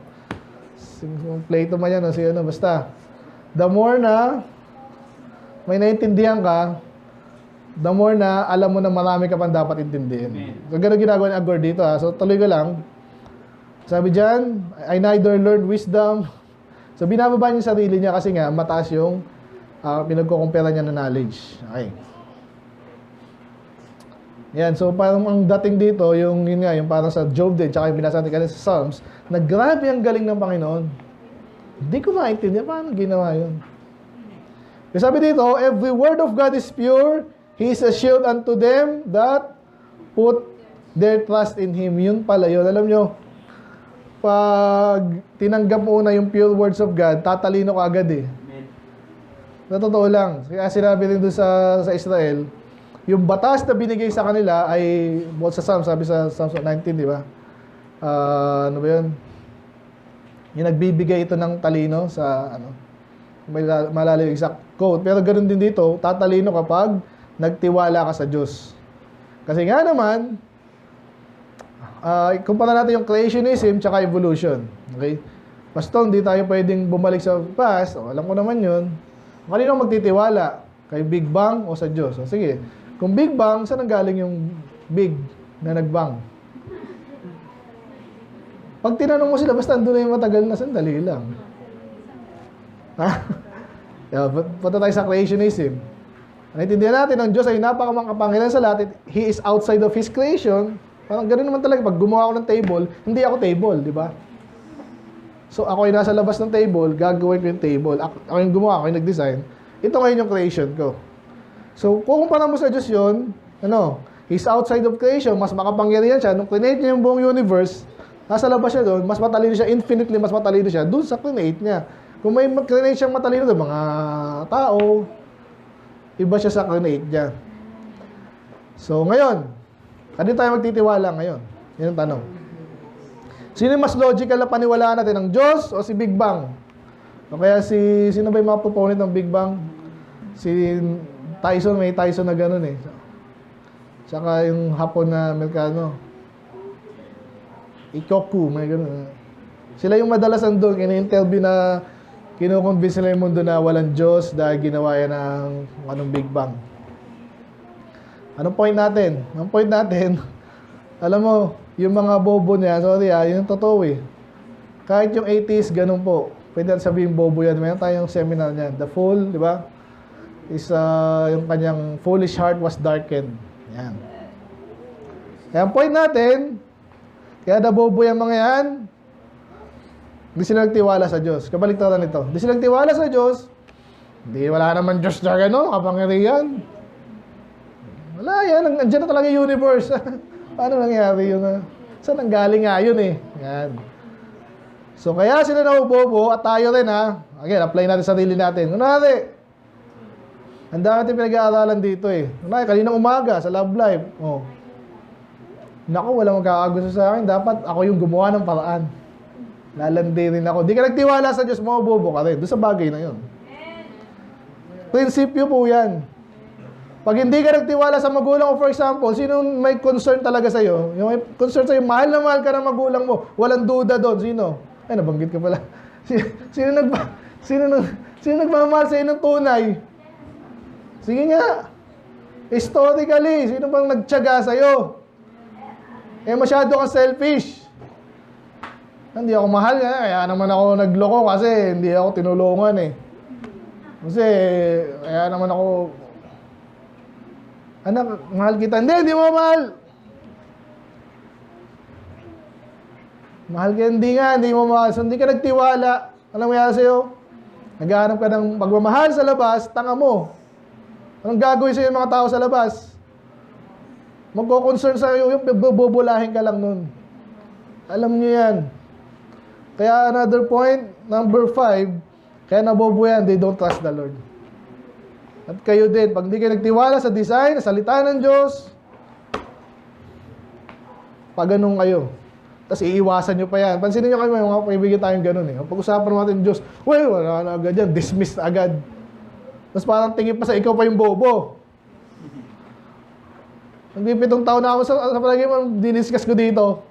Plato man yan, basta. The more na may naintindihan ka, the more na alam mo na marami ka pang dapat intindihin. So, ganun ginagawa ni Agur dito ha. So, tuloy ko lang. Sabi dyan, I neither learned wisdom So, binababa niya yung sarili niya kasi nga, mataas yung pinagkukumpera niya na knowledge. Okay. Yan, so parang ang dating dito, yung parang sa Job din, tsaka yung binasa natin kanina sa Psalms, na grabe ang galing ng Panginoon. Hindi ko maintindihan paano ginawa yun. Kasi sabi dito, every word of God is pure, He is a shield unto them that put their trust in Him. Yun pala yun. Alam nyo, pag tinanggap mo na yung pure words of God, tatalino ka agad eh. Na totoo lang. Kaya sinabi rin doon sa Israel, yung batas na binigay sa kanila ay, sa Psalms, sabi sa Psalms 19, di ba? Ano ba yun? Yung nagbibigay ito ng talino sa, may malalim exact quote. Pero ganoon din dito, tatalino kapag nagtiwala ka sa Diyos. Kasi nga naman, kumpara natin yung creationism tsaka evolution. Okay? Basta hindi tayo pwedeng bumalik sa past. Alam ko naman yun. Kanino magtitiwala? Kay Big Bang o sa Diyos? Sige. Kung Big Bang, saan nanggaling yung Big na nagbang? Pag tinanong mo sila, basta andun na yung matagal na sandali lang. Ha? Punta tayo sa creationism. Naintindihan natin, ang Diyos ay napakamakapangyarihan sa lahat. He is outside of His creation. Parang ganoon naman talaga. Pag gumawa ako ng table, hindi ako table, di ba? So, ako ay nasa labas ng table, gagawin ko yung table. Ako yung gumawa, ako yung nag-design. Ito ngayon yung creation ko. So, kung kumpara mo sa Diyos yun, He's outside of creation, mas makapangyarihan siya. Nung create niya yung buong universe, nasa labas siya doon, mas matalino siya, infinitely mas matalino siya, doon sa create niya. Kung may create siyang matalino doon, mga tao, iba siya sa create niya. So, ngayon, ano tayo magtitiwala ngayon? Yan ang tanong. Sino yung mas logical na paniwalaan natin? Ang Diyos o si Big Bang? O kaya sino ba yung mga proponent ng Big Bang? Si Tyson, may Tyson na gano'n eh. Saka yung hapon na Amerikano. Ikoku, may gano'n. Sila yung madalasan doon, kina-interview na kinukumbinsi nila yung mundo na walang Diyos dahil ginawa yan ng anong Big Bang. Anong point natin? Ang point natin, alam mo, yung mga bobo niya, sorry yun yung totoo eh. Kahit yung atheist, ganun po. Pwede natin sabihin bobo yan. Mayroon tayong seminar niyan. The Fool, di ba? Is yung kanyang foolish heart was darkened. Yan. Kaya ang point natin, kaya nabobo yung mga yan, hindi sila nagtiwala sa Diyos. Kabaliktaran nito. Hindi sila nagtiwala sa Diyos, wala naman Diyos na gano'n, kapangyarihan. Wala yan, andyan na talaga yung universe. Paano nangyari yun? Saan nanggaling nga yun eh? Yan. So kaya sila nabobo at tayo rin ha. Again, apply natin sa sarili natin. Kunwari, ang dami natin pinag-aaralan dito eh. Kaninang umaga sa love life. Oh. Naku, walang magkakagusto sa akin. Dapat ako yung gumawa ng paraan. Lalandi rin ako. Di ka nagtiwala sa Diyos, mabobo ka rin. Doon sa bagay na yun. Prinsipyo po yan. Pag hindi ka nagtiwala sa magulang mo, for example, sino may concern talaga sa'yo? Yung may concern sa'yo, mahal na mahal ka ng magulang mo. Walang duda doon. Sino? Ay, nabanggit ka pala. Sino nagmamahal sa'yo ng tunay? Sige nga. Historically, sino bang nagtiyaga sa'yo? Masyado kang selfish. Hindi ako mahal nga. Kaya naman ako nagloko kasi hindi ako tinulungan eh. Kasi, kaya naman ako, anak, mahal kita. Hindi mo mahal. Mahal ka, hindi mo mahal. So, hindi ka nagtiwala. Alam mo yan sa'yo? Naghahanap ka ng pagmamahal sa labas, tanga mo. Anong gagawin sa'yo yung mga tao sa labas? Magko-concern sa'yo, yung bubulahin ka lang nun. Alam niyo yan. Kaya another point, number 5, kaya nabobo yan, they don't trust the Lord. At kayo din, pag hindi kayo nagtiwala sa design, sa salita ng Diyos, pag ganun kayo. Tapos iiwasan nyo pa yan. Pansinin nyo kayo, mga kaibigan tayong ganun eh. Pag-usapan natin ng Diyos, well, wala na agad yan, dismissed agad. Tapos parang tingin pa sa ikaw pa yung bobo. Hindi 7 taon na ako sa palagay mo, diniscuss ko dito.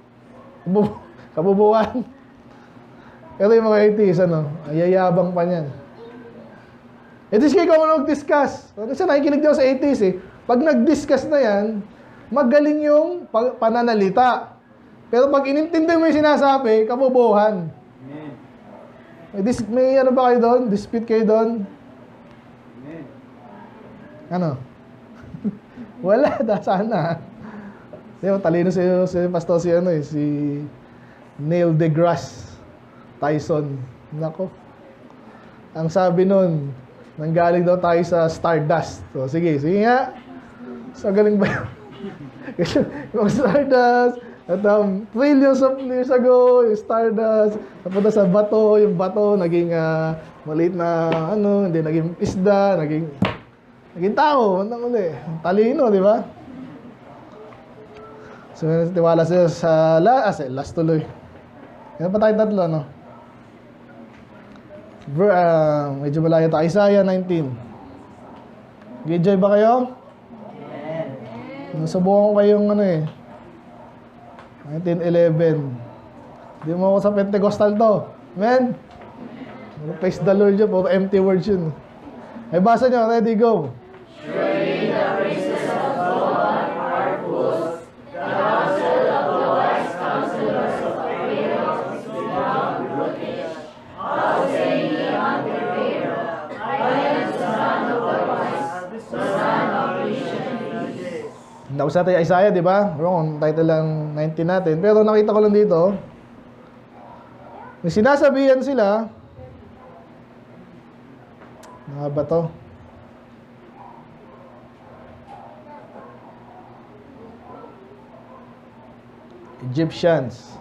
Kabubuan. Pero yung mga atheist, ayayabang pa niyan. Atheist kayo kung mag-discuss. Kasi nakikinig daw sa atheist eh. Pag nag-discuss na yan, magaling yung pananalita. Pero pag inintindi mo yung sinasabi, kabubuhan. May ano ba kayo doon? Dispute kayo doon? Amen. Ano? Wala, sana. Di ba, talino si Pastor si Neil deGrasse Tyson. Nako. Ang sabi nun, nanggaling daw tayo sa Stardust. So, sige nga. So, galing ba yun? Yung Stardust, at trillions of years ago, yung Stardust, napunta sa bato, yung bato, naging maliit na, hindi naging isda, naging tao, talino, di ba? So, tiwala sila sa last tuloy. Kaya pa tayo tatlo, no? Medyo malayo tayo. Isaiah 19. Enjoy ba kayo? Nasubukan ko kayong 1911. Hindi mo ako sa Pentecostal to. Amen? Praise the Lord yun. Puro empty words yun. Ay, basa nyo. Ready, go. Surely the praises of God are fools. The counsel of the wise counselors of Pharaoh is become brutish. How say ye unto Pharaoh, I am the son of the wise, the son of vision. Nausa tayo Isaiah, di ba? Wrong, title lang 19 natin. Pero nakita ko lang dito, may sinasabihan sila, mga ba to? Egyptians.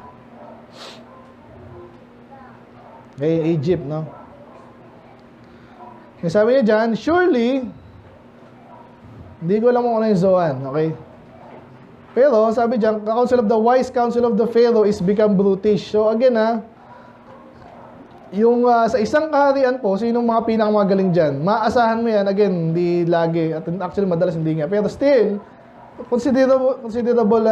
Okay, Egypt, no? Yung sabi niya dyan, surely, hindi ko alam kung ano yung Zoan, okay? Pero, sabi dyan, the counsel of the wise, counsel of the Pharaoh is become brutish. So, again, yung sa isang kaharian po, sinong mga pinakamagaling dyan? Maasahan mo yan, again, hindi lagi, at actually, madalas hindi nga. Pero still, considerable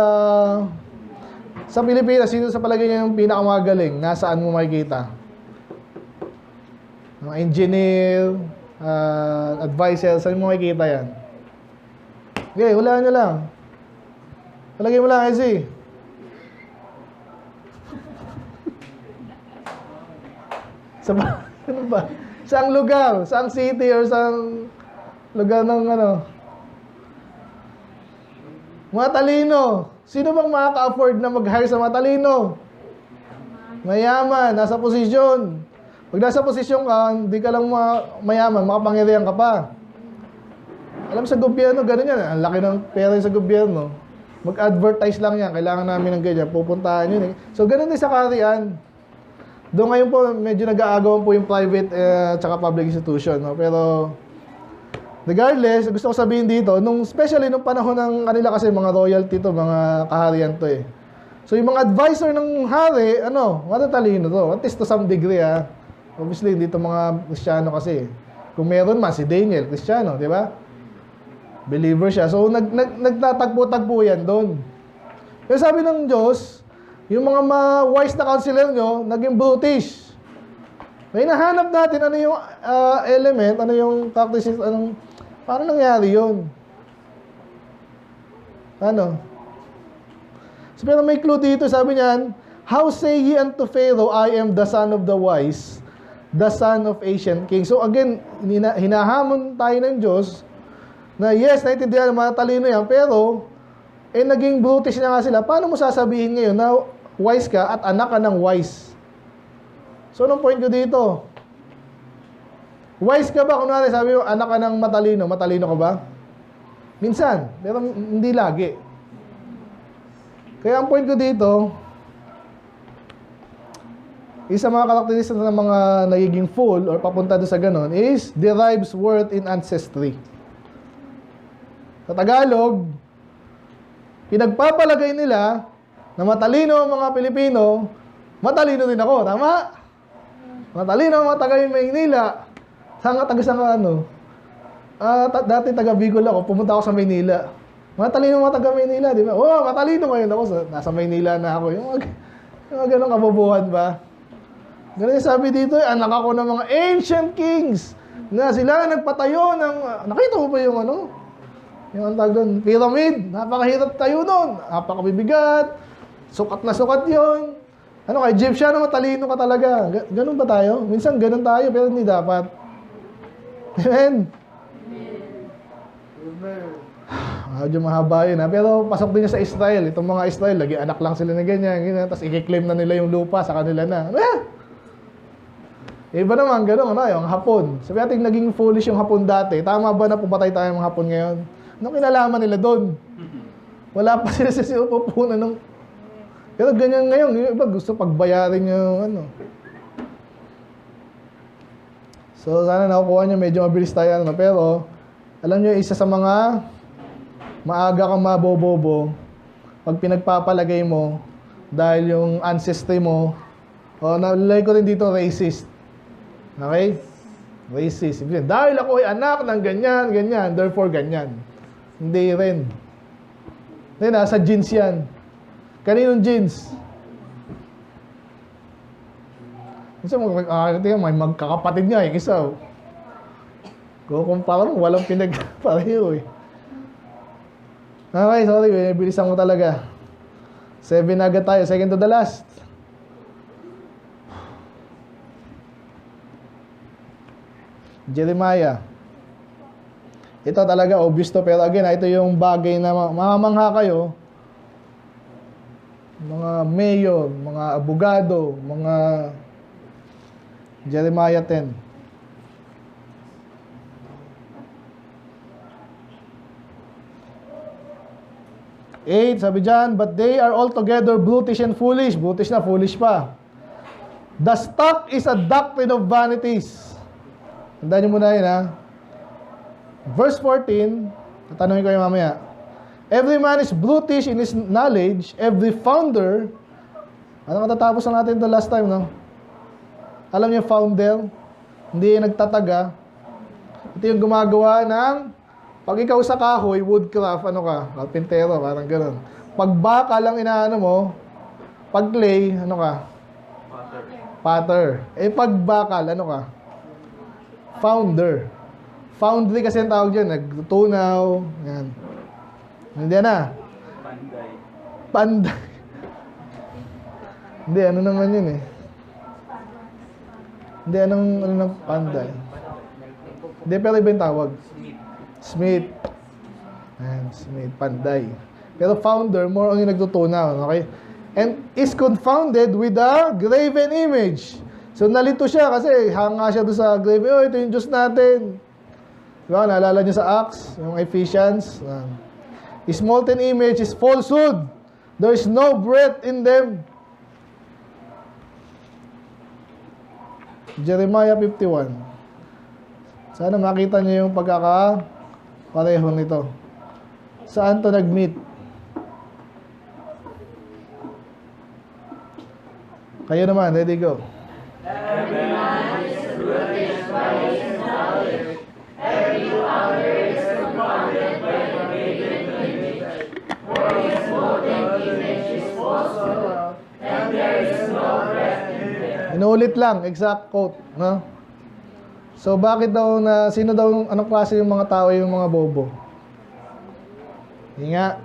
sa Pilipinas, sino sa palagay niya yung pinakamagaling? Nasaan mo makikita? Mga engineer, advisor, saan mo makikita yan? Okay, hulaan nyo lang. Palagay mo lang, Ezzy. Ano ba? Saang lugar? Saang city or saang lugar ng Mga talino. Sino bang makaka-afford na mag-hire sa mga talino? Mayaman, nasa posisyon. Pag nasa posisyon ka, hindi ka lang mayaman, makapangyarihan ka pa. Alam sa gobyerno, ganun yan. Ang laki ng pera sa gobyerno. Mag-advertise lang yan. Kailangan namin ng ganyan. Pupuntahan yun. So, ganun din sa kaharian. Doon ngayon po, medyo nag-aagawan po yung private tsaka public institution. No? Pero, regardless, gusto ko sabihin dito, especially nung panahon ng kanila kasi mga royalty to, mga kaharian to eh. So, yung mga advisor ng hari, matatalino to. At least to some degree, Obviously, hindi to mga Kristiyano kasi. Kung meron man, si Daniel, Kristiyano, di ba? Believer siya. So, nagtatagpo-tagpo yan doon. Kaya sabi ng Diyos, yung mga wise na counselor nyo, naging brutish. Kaya nahanap natin ano yung element, ano yung characteristics, paano nangyari yun? Ano? So, pero may clue dito, sabi niyan, how say ye unto Pharaoh, I am the son of the wise, the son of ancient king. So again, hinahamon tayo ng Diyos, na yes, naintindihan ng mga talino yan, pero, naging brutish na nga sila. Paano mo sasabihin ngayon na wise ka at anak ka ng wise? So, anong point ko dito? Wise ka ba? Kunwari, sabi mo, anak ka ng matalino. Matalino ka ba? Minsan, pero hindi lagi. Kaya ang point ko dito, isa mga karakteristik ng mga nagiging fool or papunta doon sa ganon is derives worth in ancestry. Sa Tagalog, pinagpapalagay nila na matalino ang mga Pilipino, matalino din ako. Tama? Matalino ang mga taga-Maynila. Dati taga-Bicol ako, pumunta ako sa Maynila. Matalino ang mga taga-Maynila, di ba? Oh, matalino ngayon ako. Nasa Maynila na ako. Yung mga ganong kabubuhan ba? Ganun yung sabi dito, anak ako ng mga ancient kings na sila nagpatayo ng... Nakita mo ba yung yung ang tawag doon, pyramid. Napakahirap tayo doon. Napakabibigat. Sukat na sukat yun. Ano ka, Egyptian, matalino ka talaga. Ganun ba tayo? Minsan ganun tayo, pero hindi dapat. Amen? Medyo mahaba yun ha. Pero pasok din niya sa Israel. Itong mga Israel, lagi anak lang sila na ganyan. Tapos i-claim na nila yung lupa sa kanila na. Iba naman, gano'n, ano, yung Hapon. Sabi natin, naging foolish yung Hapon dati. Tama ba na pumatay tayo ng Hapon ngayon? Anong kinalaman nila doon? Wala pa sila sa sinupupunan ng... Pero ganyan ngayon, yung iba gusto pagbayarin yung ano. So, sana nakukuha niyo, medyo mabilis tayo, ano. Pero, alam niyo, isa sa mga maaga kang mabobobo, pag pinagpapalagay mo, dahil yung ancestry mo, nalagay ko rin dito, racist. Okay? Racist. Dahil ako ay anak ng ganyan, ganyan, therefore ganyan. Hindi rin. Hindi, nasa genes yan. Kaninong genes? Minsan, may magkakapatid nga, yung isa. Kukumpara mo, walang pinagpareho eh. Okay, sorry, bilisan mo talaga. 7 agad tayo, second to the last. Jeremiah. Ito talaga obvious to, pero again, ito yung bagay na mamamangha kayo. Mga mayor, mga abogado, mga Jeremiah 10. 8, sabi dyan, but they are altogether brutish and foolish. Brutish na, foolish pa. The stock is a doctrine of vanities. Tandaan nyo muna yun, ha? Verse 14, tatanungin ko yung mamaya. Every man is brutish in his knowledge, every founder, ano katatapos na natin ito last time, no? Alam niyo, founder, hindi yung nagtataga. Ito yung gumagawa ng, pag ikaw sa kahoy, woodcraft, ano ka, carpintero, parang gano'n. Pag baka lang inaano mo, pag clay, ano ka? Potter. Pag bakal, ano ka? Founder. Foundry kasi ang tawag dyan, nagtutunaw, yan. Hindi na. Panday. Panday. Hindi, ano naman yun eh. Hindi, ano ng panday? Hindi, pero iba yung tawag. Smith. Ayan, Smith, panday. Pero founder, more on yung nagtutunaw, okay? And is confounded with a graven image. So, nalito siya kasi hanga siya doon sa graven. Oh, ito yung Diyos natin. Diba, naalala niyo sa Acts, yung Ephesians. His molten image is falsehood. There is no breath in them. Jeremiah 51. Sana makita niyo yung pagkakapareho nito. Saan to nag-meet? Kayo naman, ready, go. Every man is brutish by his knowledge. Every founder is confounded by the graven image. For his molten image is falsehood, and there is no breath in them. Inuulit lang, exact quote, no? So bakit daw sino daw, anong klase yung mga tao, yung mga bobo? Hindi nga.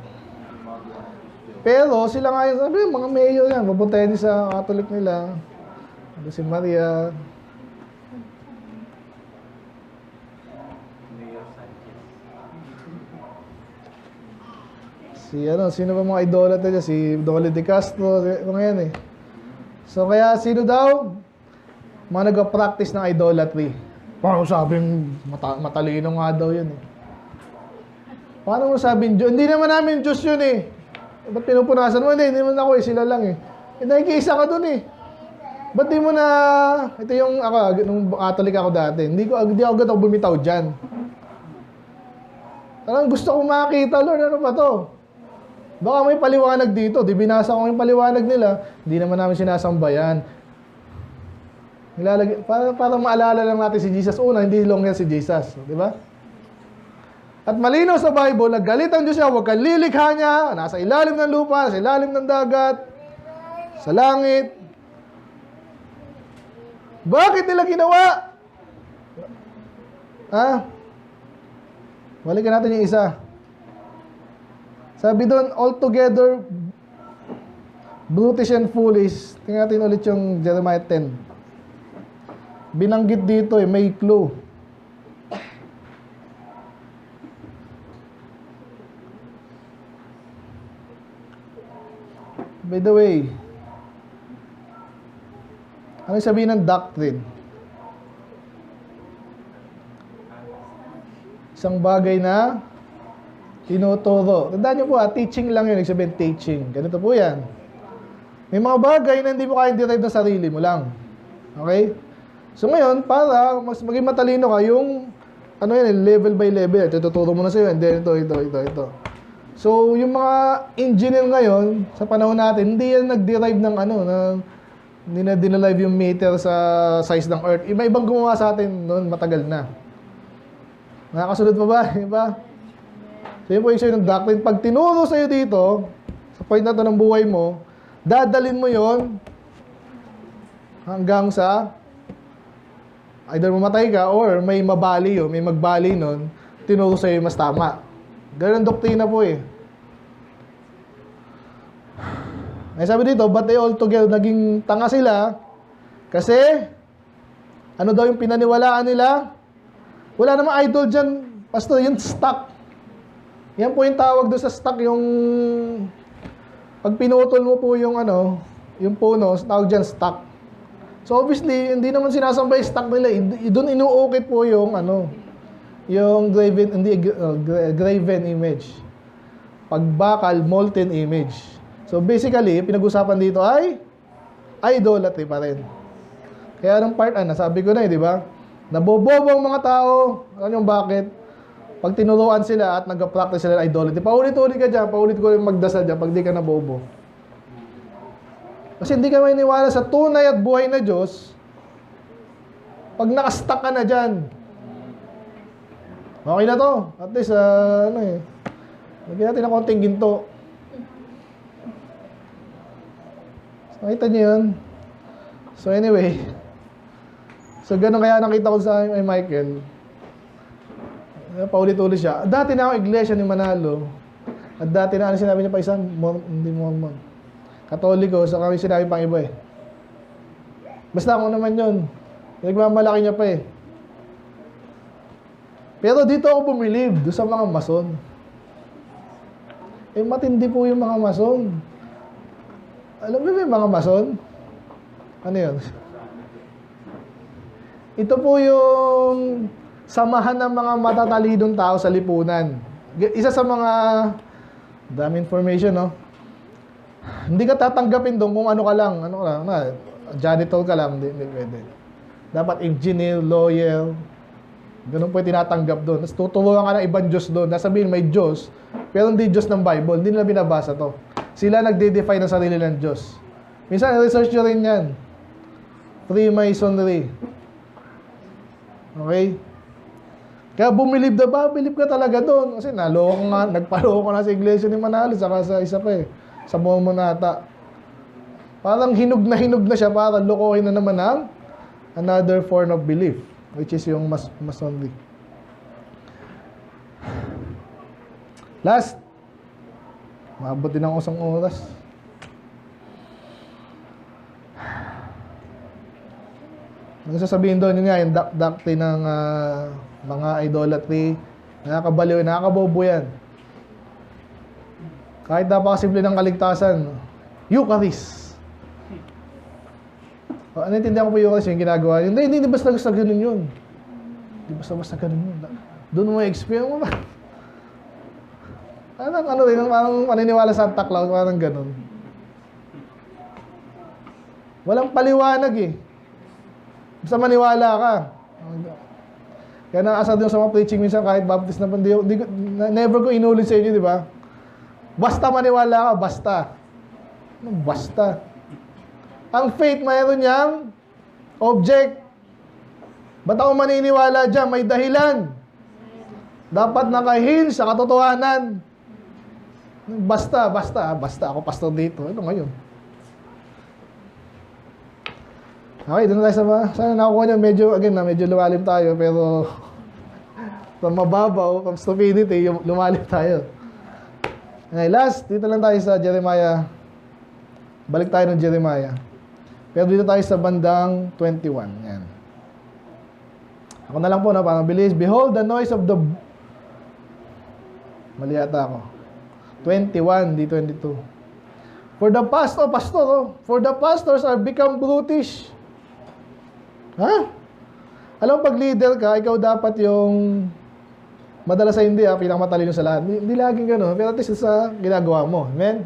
Pero sila nga yung sabi, mga mayor yan, pupuntahin sa Catholic nila. Ano si Maria. Sino ba mga idolatra dyan? Si Dolly De Castro, mga yan eh. So kaya sino daw? Mga nag-practice ng idolatry. Parang sabing matalino nga daw yun eh. Paano mo sabing Diyos? Hindi naman namin Diyos yun eh. Ba't pinupunasan mo? Hindi naman ako eh, sila lang eh. Nakikiisa ka dun eh. Ba't di mo na, ito yung ako, nung Catholic ako dati, hindi ako agad bumitaw dyan. Parang gusto ko makita, Lord, ano ba to? Baka may paliwanag dito. Di binasa ko yung paliwanag nila. Hindi naman namin sinasambayan. Para maalala lang natin si Jesus. Una, hindi longer si Jesus. Di ba? At malinaw sa Bible, naggalit ang Diyos niya, huwag kang lilikha niya, nasa ilalim ng lupa, nasa ilalim ng dagat, sa langit. Bakit nila ginawa? Ha? Balikan natin yung isa. Sabi doon, altogether Brutish and foolish. Tingnan natin ulit yung Jeremiah 10. Binanggit dito may clue. By the way, ano yung sabihin ng doctrine? Isang bagay na tinuturo. Tandaan nyo po teaching lang yun. Sabihin teaching. Ganito po yan. May mga bagay na hindi mo kayang derive ng sarili mo lang. Okay? So ngayon, para mas maging matalino ka, yung ano yan, level by level. Ito, tuturo mo na sa'yo. And then ito. So, yung mga engineer ngayon, sa panahon natin, hindi yan nag-derive ng hindi na dinalive yung meter sa size ng Earth. Iba-ibang gumawa sa atin noon, matagal na. Nakakasunod pa ba? Diba? So, yun po yung sa'yo ng doctrine. Pag tinuro sa'yo dito, sa point na to ng buhay mo, dadalin mo yon hanggang sa either mamatay ka or may mabali yun, may magbali nun, tinuro sa'yo yung mas tama. Ganun doktrina po eh. Ay sabi dito, but they all together, naging tanga sila kasi ano daw yung pinaniwalaan nila? Wala namang idol dyan, pastor, yung stock. Yan po yung tawag doon sa stock, yung pag pinutol mo po yung yung puno, tawag dyan stock. So obviously, hindi naman sinasambay stock nila. Doon inuukit po yung yung graven image. Pagbakal, molten image. So basically, pinag-usapan dito ay idolatry pa rin. Kaya anong part, sabi ko na di ba? Nabobobo ang mga tao. Alam nyo bakit? Pag tinuruan sila at nag-practice sila ng idolatry, paulit-ulit ka dyan, paulit-ulit magdasal dyan pag di ka nabobo. Kasi hindi ka maniniwala sa tunay at buhay na Diyos pag nakastuck ka na dyan. Okay na to. At least, lagyan natin ng konting ginto. Nakita niyo yun? So anyway, so ganun kaya nakita ko sa Michael. Paulit-ulit siya. Dati na ako iglesia ni Manalo. At dati na sinabi niya pa isang hindi Mormon. Katoliko, so kami sinabi pang iba eh. Basta ako naman yun. Nagmamalaki niya pa eh. Pero dito ako bumilib, doon sa mga mason. Matindi po yung mga mason. Alam mo yung mga mason? Ano yun? Ito po yung samahan ng mga matatalinong tao sa lipunan. Isa sa mga dami information, no? Hindi ka tatanggapin doon kung ano ka lang. Janitor ka lang. Hindi pwede. Dapat engineer, lawyer. Ganun po yung tinatanggap doon. Tapos tuturuan ka ng ibang Diyos doon. Nasabihin may Diyos, pero hindi Diyos ng Bible. Hindi nila binabasa to. Sila nagde-define ng sarili ng Diyos. Minsan, research nyo rin yan. Freemasonry. Okay? Kaya bumilib ka talaga doon. Kasi nagpaloko na sa iglesia ni Manalo, saka sa isa pa eh. Sa Mormonata. Parang hinog na siya para lokohin na naman ang another form of belief, which is yung Masonry. Last. Maabot din ako isang oras. Ang sasabihin doon, yun nga, yung doctrine ng mga idolatry, nakakabaliw, nakakabobo yan. Kahit napakasimple ng kaligtasan, Eucharist. Naintindihan ko po Eucharist yung ginagawa. Hindi basta ganun yun. Hindi basta ganun yun. Doon mo experience mo ba? Parang paniniwala sa Santa Claus, parang ganun. Walang paliwanag eh. Basta maniwala ka. Kaya nakasal din sa mga preaching minsan kahit baptist na never ko inulit sa inyo, di ba? Basta maniwala ka, basta. Basta. Ang faith, mayroon niyang object. Ba't ako maniniwala dyan? May dahilan. Dapat nakahil sa katotohanan. Basta. Ako pastor dito. Ano ngayon? Okay, doon tayo sana nakukuha niyo. Medyo lumalim tayo. Pero from mababaw, from stupidity, lumalim tayo. Okay, last, dito lang tayo sa Jeremiah Balik tayo ng Jeremiah. Pero dito tayo sa bandang 21. Yan. Ako na lang po na parang bilis. Behold the noise of the... Mali yata ako. 21, di 22. For the pastors are become brutish. Ha? Alam mo, pag leader ka, ikaw dapat yung madalas sa hindi, pinakamatalino sa lahat. Hindi laging gano'n, pero at least sa ginagawa mo. Amen?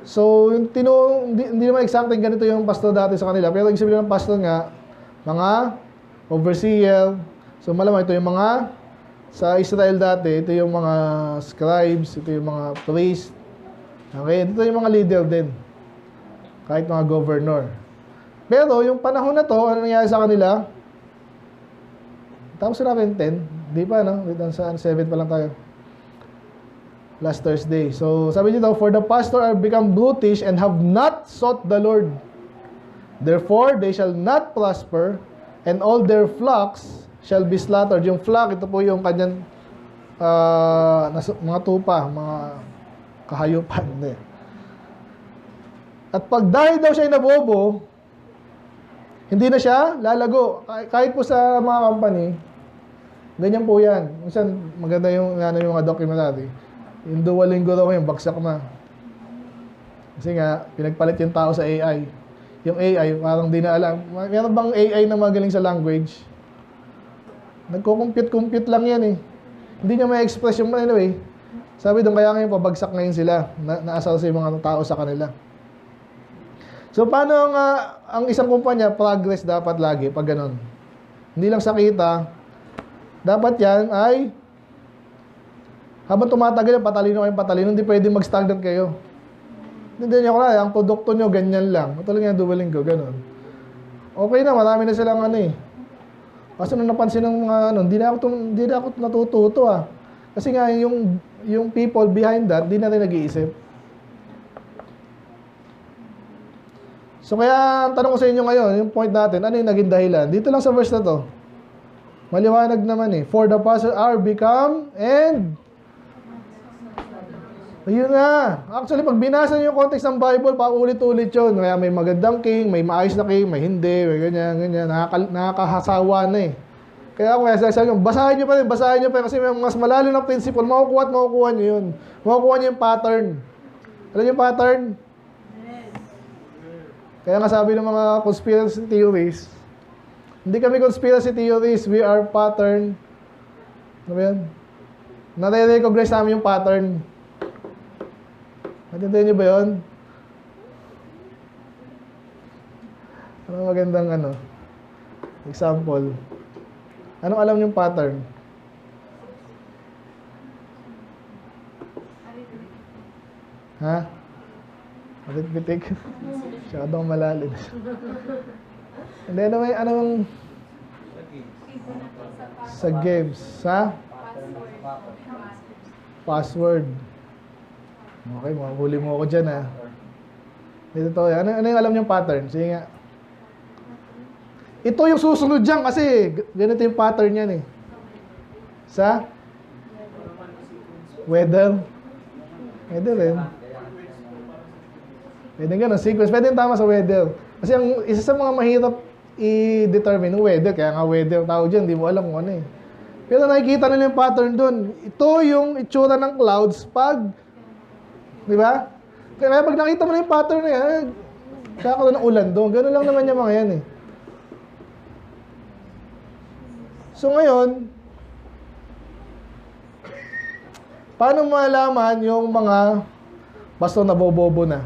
So, yung hindi naman exactly ganito yung pastor dati sa kanila, pero yung sabihin ng pastor nga, mga overseer. So, malamang ito yung mga, sa Israel dati, ito yung mga scribes, ito yung mga priests. Okay, ito yung mga leader din. Kahit mga governor. Pero yung panahon na to, ano nangyari sa kanila? Tapos sila 10. Di pa, no? Sa 7 pa lang tayo. Last Thursday. So, sabi dito, for the pastor are become brutish and have not sought the Lord. Therefore, they shall not prosper, and all their flocks shall be slaughtered. Yung flock, ito po yung kanyang mga tupa, mga kahayupan. Hindi. At pag dahil daw siya nabobo, hindi na siya lalago. Kahit po sa mga company, ganyan po yan. Minsan, maganda yung mga documentary. Yung Duolingo daw yung bagsak na. Kasi nga, pinagpalit yung tao sa AI. Yung AI, parang di na alam. Meron bang AI na magaling sa language? Nagko-compute lang yan eh. Hindi niya may express yung anyway. Sabi doon, kaya ngayon pabagsak ngayon sila. Naasal sa mga tao sa kanila. So, paano ang isang kumpanya, progress dapat lagi pag ganun. Hindi lang sa kita. Dapat yan ay habang tumatagal, patalino, hindi pwede mag-stagnant kayo. Hindi nyo kaya, ang produkto nyo, ganyan lang. Ito lang yung Duolingo, ganun. Okay na, marami na silang ano eh. Kasi nung napansin ng mga ano, hindi na ako natututo ah. Kasi nga, yung people behind that, di na rin nag-iisip. So kaya, ang tanong ko sa inyo ngayon, yung point natin, ano yung naging dahilan? Dito lang sa verse na to. Maliwanag naman eh. For the pastor are become and... Ayun na. Actually, pag binasa niyo yung context ng Bible, paulit-ulit yun. Kaya may magandang king, may maayos na king, may hindi, may ganyan. Nakakahasawa na eh. Kaya ako kaya sasabi ko, basahin niyo pa rin kasi may mas malalim na principle, makukuha niyo yun. Makukuha niyo yung pattern. Alam niyo yung pattern? Kaya nga sabi ng mga conspiracy theories, hindi kami conspiracy theories, we are pattern. Ano ba yan? Nare-recognize namin yung pattern. Natindihan niyo ba yun? Ano magandang example? Anong alam niyong pattern? Ha? Alit-bitik? Masyadong malalim. Hindi, anong sa games? Sa? Password. Okay, mahuli mo ako dyan ha. Dito to. Ano yung alam niyong pattern? Sige nga. Ito yung susunod dyan kasi ganito yung pattern yan eh. Sa? Weather. Weather rin. Pwede ganun, sequence. Pwede yung tama sa weather. Kasi ang isa sa mga mahirap i-determine yung weather. Kaya nga weather tao dyan, di mo alam kung ano eh. Pero nakikita nila yung pattern dun. Ito yung itsura ng clouds pag, di ba? Kaya pag nakita mo na yung pattern na yan, kakaroon ng ulan doon. Ganun lang naman yung mga yan eh. So ngayon, paano malaman yung mga pastor na bobobo na?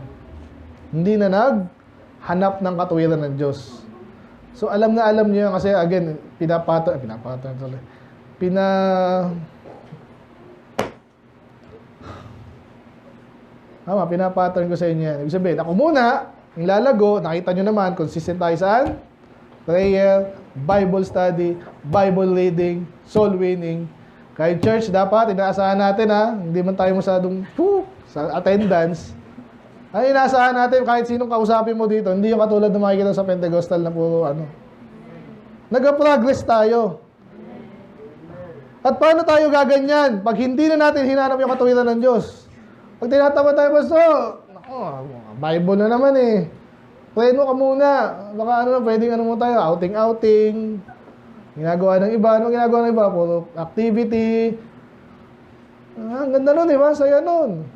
Hindi na naghanap ng katuwiran ng Diyos. So alam niyo yan kasi again, pinapattern ko sa inyo yan. Ibig sabihin, ako muna, yung lalago, nakita nyo naman, consistent tayo saan? Prayer, Bible study, Bible reading, soul winning. Kahit church, dapat, inaasahan natin ha, hindi man tayo masyadong sa attendance. Ay, inaasahan natin, kahit sinong kausapin mo dito, hindi yung katulad na makikita sa Pentecostal na puro Nag-progress tayo. At paano tayo gaganyan? Pag hindi na natin hinanap yung katuwiran ng Diyos. Pag tinatama tayo, Pastor, naku, Oh, Bible na naman eh. Pray mo ka muna. Baka ano na, pwedeng ano mo tayo, outing-outing. Ginagawa ng iba. Ano ginagawa ng iba? Puro activity. Ang ganda nun, di ba? Saya nun.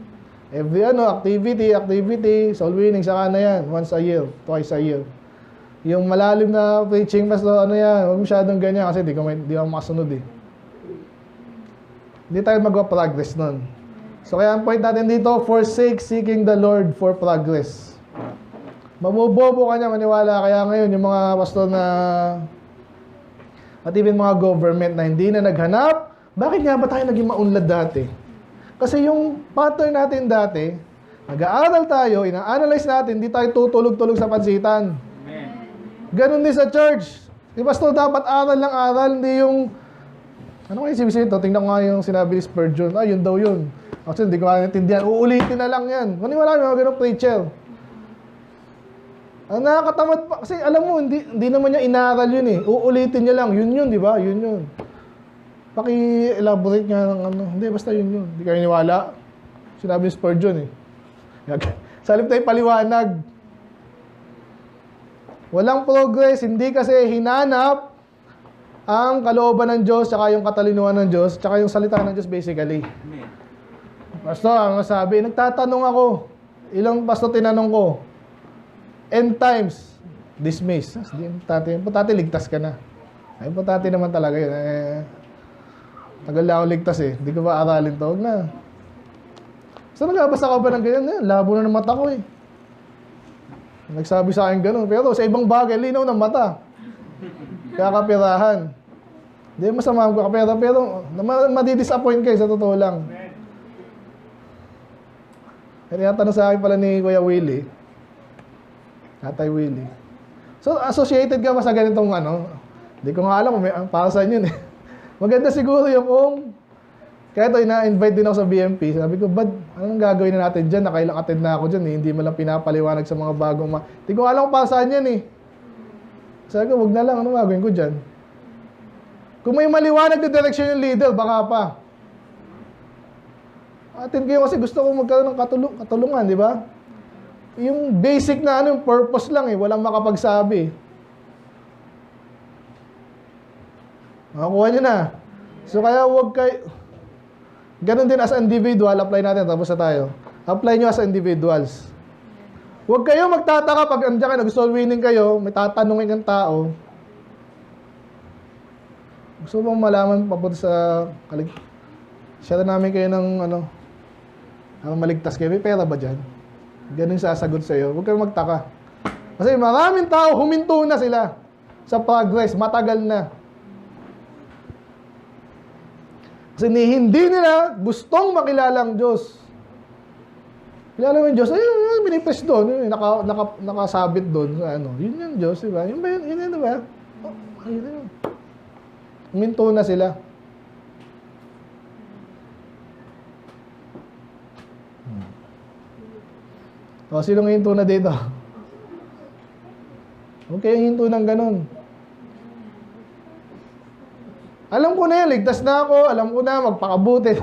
Every activity, soul winning, saka na yan. Once a year, twice a year. Yung malalim na preaching, mas ano yan, huwag masyadong ganyan kasi di ako makasunod eh. Hindi tayo magpa-progress nun. So kaya ang point natin dito, forsake seeking the Lord for progress. Mabobobo ka niya, maniwala. Kaya ngayon, yung mga pastor na at even mga government na hindi na naghanap, bakit nga ba tayo naging maunlad dati? Kasi yung pattern natin dati, nag-aaral tayo, ina-analyze natin, hindi tayo tutulog-tulog sa pansitan. Amen. Ganon din sa church. Di ba, pastor, dapat aral lang aral, hindi yung... Ano kayo sibisi ito? Tingnan ko nga yung sinabi ni Spurgeon. Yun daw yun. Actually, hindi ko natindihan. Uulitin na lang yan. Maniwala yung mga ganong preacher. Ang nakakatamad pa. Kasi alam mo, hindi naman niya inaral yun eh. Uulitin niya lang. Yun, di ba? Yun. Paki-elaborate nga ng ano. Hindi, basta yun. Hindi kayo niwala. Sinabi ni Spurgeon eh. Salip tayo paliwanag. Walang progress. Hindi kasi hinanap ang kalooban ng Diyos, tsaka yung katalinuhan ng Diyos, tsaka yung salita ng Diyos basically. Amen. Pastor, ang sabi, nagtatanong ako. Ilang pastor tinanong ko? End times, dismiss. Importante, ligtas ka na. Ay, importante naman talaga yun. Tagal na ako ligtas eh. Hindi ko ba aralin to? Huwag na. So, nagabasa ka ba ng ganyan? Labo na ng mata ko eh. Nagsabi sa akin ganun. Pero sa ibang bagay, linaw ng mata. Kakapirahan. Hindi masama ang kakapira, pero madidisappoint kayo sa totoo lang. Kaya tanong sa akin pala ni Kuya Willie, Tatay Willie. So, associated ka ba sa ganitong ano? Hindi ko nga alam kung para saan yun eh. Maganda siguro yung kung kaya ito, ina-invite din ako sa BMP. Sabi ko, bad, anong gagawin na natin dyan? Nakailang attend na ako dyan eh. Hindi mo lang pinapaliwanag sa mga bagong Hindi ko alam kung para saan yan eh. Sabi ko, wag na lang. Anong gagawin ko dyan? Kung may maliwanag na direction yung leader, baka pa. Attend kayo kasi gusto ko magkaroon ng katulungan, di ba? Yung basic na ano, yung purpose lang eh. Walang makapagsabi. Makakuha nyo na. So kaya wag kayo... Ganon din as individual, apply natin, tapos na tayo. Apply nyo as individuals. Huwag kayo magtataka pag andiyan kayo, nag-soul winning kayo, may tatanungin ng tao. Gusto mong malaman papunta sa share namin kayo ng ano, maligtas kayo. May pera ba dyan? Ganun sasagot sa'yo. Huwag kayong magtaka. Kasi maraming tao, huminto na sila sa progress, matagal na. Kasi hindi nila gustong makilala ang Diyos. Kilala mo yung Diyos, ayun, minipres doon, nakasabit doon sa ano. Yun yung Diyos, diba? Yun ba yun? Yun diba? Oh, ayun yun. Huminto na sila. O, sinong hinto na dito? Huwag kayong hinto ng ganun. Alam ko na yan, ligtas na ako, alam ko na, magpakabuti.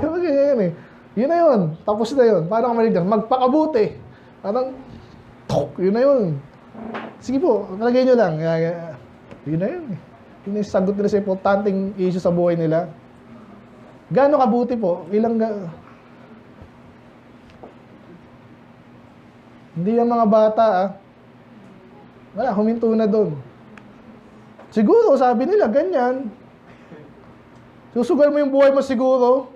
Yun na yun, tapos na yun. Paano ka maligtas? Magpakabuti. Parang, yun na yun. Sige po, kalagay nyo lang. Yun na yun. Yun yung sagot nila sa importanteng issue sa buhay nila. Gaano kabuti po? Hindi yung mga bata, wala, huminto na doon. Siguro, sabi nila, ganyan. Susugal mo yung buhay mo siguro.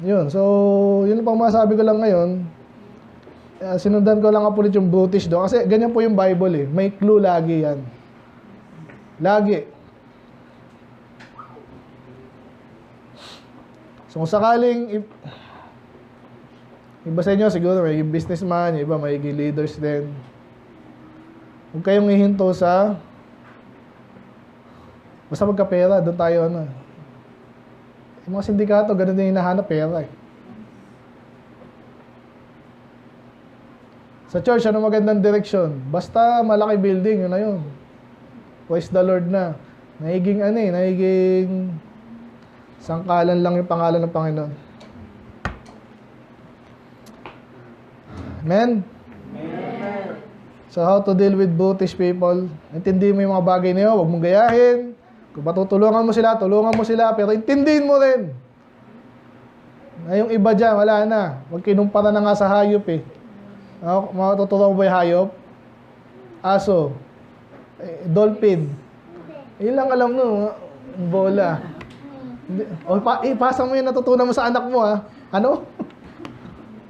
Yun, so, yun pang masabi ko lang ngayon. Sinundan ko lang ulit yung Brutish doon. Kasi ganyan po yung Bible eh. May clue lagi yan. Lagi. So, kung sakaling iba sa inyo, siguro may businessman, iba may leaders din. Huwag kayong hihinto sa basta magkapera, doon tayo ano. Yung mga sindikato, ganun din hinahanap pera eh. Sa church, ano magandang direksyon? Basta malaki building, yun na yun. Praise the Lord na. Nahiging sangkalan lang yung pangalan ng Panginoon. Amen? So, how to deal with brutish people. Intindihin mo yung mga bagay na yun. Huwag mong gayahin. Kung matutulungan mo sila, tulungan mo sila. Pero intindihin mo rin. Na yung iba dyan, wala na. Huwag kinumpara na nga sa hayop eh. Matutulungan mo ba yung hayop? Aso. Dolphin. Yun lang alam no. Bola. Ipasa mo yung natutunan mo sa anak mo ha. Ano?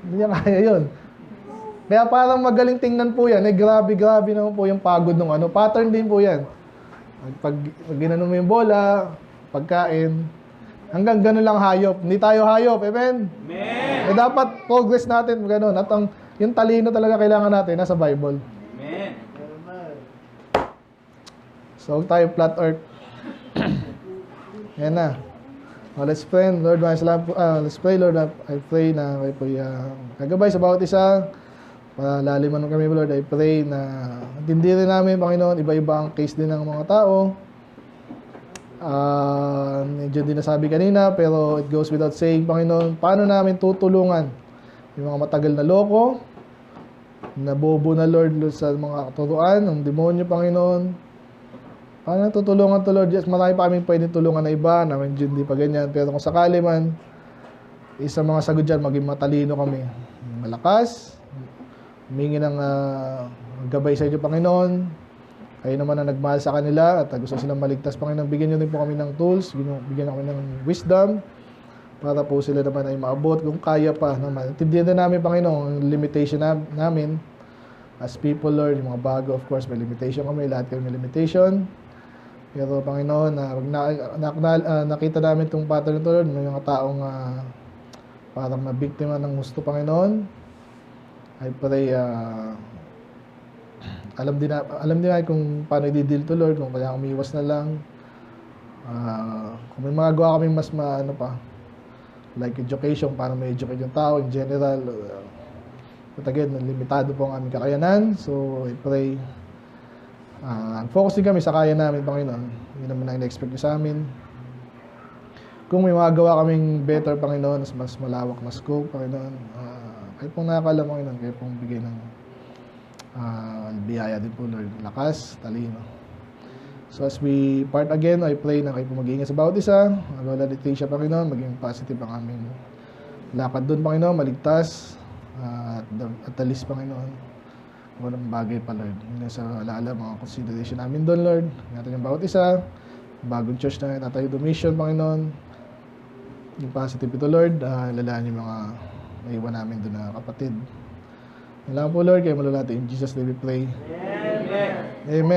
Hindi niya kaya yun. Kaya parang magaling tingnan po yan. Grabe naman po yung pagod ng ano. Pattern din po yan. Pag ginano mo yung bola, pagkain, hanggang gano'n lang hayop. Hindi tayo hayop. Amen? Amen. Dapat progress natin gano'n. At yung talino talaga kailangan natin nasa Bible. Amen. So, huwag tayo flat earth. Yan na. Let's pray. Lord, let's pray, Lord. I pray na kayo po kagabay sa bawat isa. Palaliman mo kami, Lord. I pray na intindi rin namin, Panginoon, iba-iba ang case din ng mga tao. Medyo din nasabi kanina, pero it goes without saying, Panginoon, paano namin tutulungan yung mga matagal na loko, na bobo na, Lord, sa mga katuruan, ng demonyo, Panginoon. Paano tutulungan to, Lord? Yes, marami pa kaming pwedeng tulungan na iba, na medyo hindi pa ganyan. Pero kung sakali man, isa mga sagot dyan, maging matalino kami. Malakas, humingi ng gabay sa inyo, Panginoon. Kayo naman ang nagmahal sa kanila at gusto silang maligtas, Panginoon. Bigyan nyo rin po kami ng tools, bigyan kami ng wisdom para po sila naman ay maabot kung kaya pa naman. Intindihan na namin, Panginoon, ang limitation namin as people, Lord. Yung mga bago, of course, may limitation kami. Lahat kami may limitation. Pero, Panginoon, nakita namin itong pattern ito, Lord. May mga taong parang mabiktima ng gusto, Panginoon. I pray, alam din natin kung paano i-deal to, Lord, kung kaya umiwas na lang. Kung may magagawa kami mas like education, para may educate yung tao in general. But again, limitado po ang aming kakayanan. So, I pray, focus din kami sa kaya namin, Panginoon. Hindi naman ang in-expect nyo sa amin. Kung may magagawa kaming better, Panginoon, mas malawak na scope, Panginoon, kayo pong nakakala, Panginoon, kayo pong bigay ng biyaya din po, Lord. Lakas, talino. So as we part again, I pray na kayo po mag-iingat sa bawat isa. Lola Leticia, Panginoon, maging positive ang aming lakad doon, Panginoon, maligtas, at the least, Panginoon, walang bagay pa, Lord. Yun sa alaala, mga consideration namin doon, Lord. Ingatan yung bawat isa. Bagong church na natayo mission, Panginoon. Yung positive ito, Lord. Lalaan yung mga naiwan namin doon na kapatid. Yan lang po, Lord. Kayo malulati. In Jesus' name we pray. Amen. Amen.